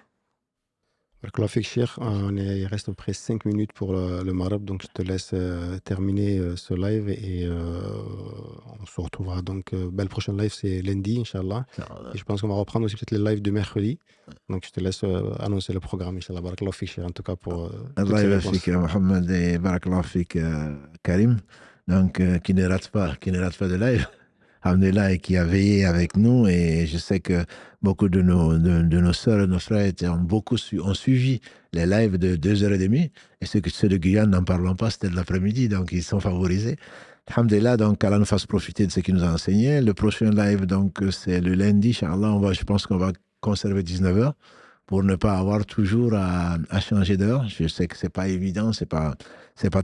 Il reste à peu près 5 minutes pour le Maghreb, donc je te laisse terminer ce live et on se retrouvera donc. Le prochain live c'est lundi, Inch'Allah. Et je pense qu'on va reprendre aussi peut-être les lives de mercredi. Donc je te laisse annoncer le programme, Inch'Allah. Barakallahu fik, en tout cas pour. Allah yafik, Mohamed, et barakallahu fik, Karim. Donc qui ne rate pas de live. Alhamdulillah, et qui a veillé avec nous, et je sais que beaucoup de nos sœurs et nos frères ont suivi les lives de 2h30, et ceux de Guyane, n'en parlons pas, c'était de l'après-midi, donc ils sont favorisés. Alhamdulillah, donc Allah nous fasse profiter de ce qu'il nous a enseigné. Le prochain live, donc c'est le lundi, Inch'Allah, je pense qu'on va conserver 19h pour ne pas avoir toujours à changer d'heure. Je sais que c'est pas évident, c'est pas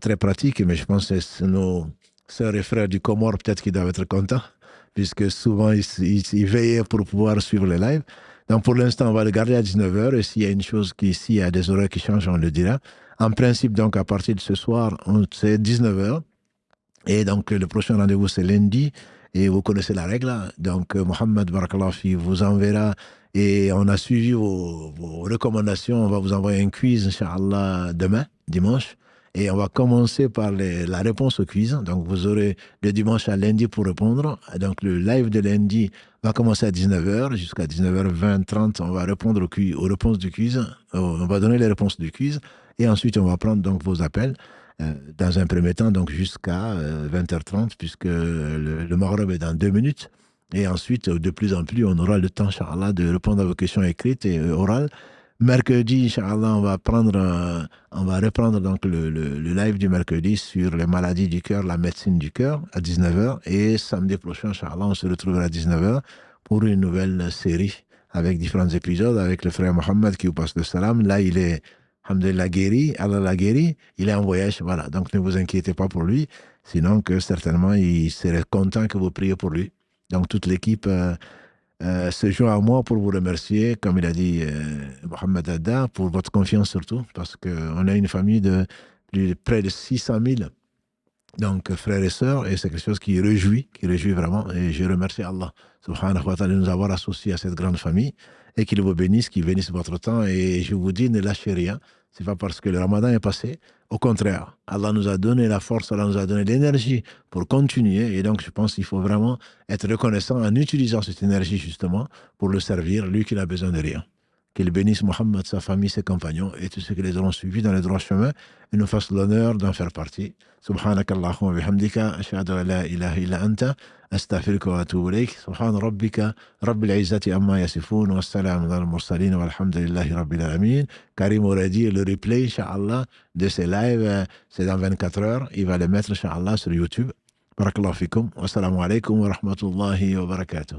très pratique, mais je pense que c'est nos sœurs et frères du Comore peut-être qui doivent être contents, puisque souvent ils veillaient pour pouvoir suivre les lives. Donc pour l'instant, on va le garder à 19h, et s'il y a une chose s'il y a des horaires qui changent, on le dira. En principe, donc, à partir de ce soir, c'est 19h, et donc le prochain rendez-vous, c'est lundi, et vous connaissez la règle. Donc Mohamed Barakallahu fi vous enverra, et on a suivi vos recommandations, on va vous envoyer un quiz, Inch'Allah, demain, dimanche, Et on va commencer par la réponse au quiz. Donc, vous aurez le dimanche à lundi pour répondre. Donc, le live de lundi va commencer à 19h jusqu'à 19h20, 30. On va répondre aux réponses du quiz. On va donner les réponses du quiz. Et ensuite, on va prendre donc vos appels dans un premier temps, donc jusqu'à 20h30, puisque le Maghreb est dans 2 minutes. Et ensuite, de plus en plus, on aura le temps, Inch'Allah, de répondre à vos questions écrites et orales. Mercredi, Inch'Allah, on va reprendre donc le live du mercredi sur les maladies du cœur, la médecine du cœur à 19h. Et samedi prochain, Inch'Allah, on se retrouvera à 19h pour une nouvelle série avec différents épisodes avec le frère Mohammed qui vous passe le salam. Là, il est, alhamdulillah, guéri, Allah l'a guéri, il est en voyage, voilà. Donc, ne vous inquiétez pas pour lui, sinon que certainement, il serait content que vous priez pour lui. Donc, toute l'équipe se joint à moi pour vous remercier, comme il a dit Mohamed Adda, pour votre confiance surtout, parce qu'on a une famille de près de 600 000 donc, frères et sœurs, et c'est quelque chose qui réjouit vraiment. Et je remercie Allah, subhanahu wa ta'ala, de nous avoir associés à cette grande famille, et qu'il vous bénisse, qu'il bénisse votre temps. Et je vous dis, ne lâchez rien. C'est pas parce que le Ramadan est passé. Au contraire, Allah nous a donné la force, Allah nous a donné l'énergie pour continuer. Et donc, je pense qu'il faut vraiment être reconnaissant en utilisant cette énergie, justement, pour le servir, lui qui n'a besoin de rien. Qu'il bénisse Mohammed, sa famille, ses compagnons et tous ceux qui les auront suivis dans le droit chemin et nous fasse l'honneur d'en faire partie. Subhanakallahumma bihamdika, ashhadu an la ilaha illa anta, astaghfiruka wa atubu ilayk. Subhan rabbika, rabbil izzati amma yasifun, wa salamun ala al-mursalin, walhamdulillahi rabbil alamin. Karim aurait dit le replay, Inch'Allah, de ces lives, c'est dans 24 heures. Il va les mettre, Inch'Allah, sur YouTube. Barakallahu fikum. Wassalamu alaikum wa rahmatullahi wa barakatuh.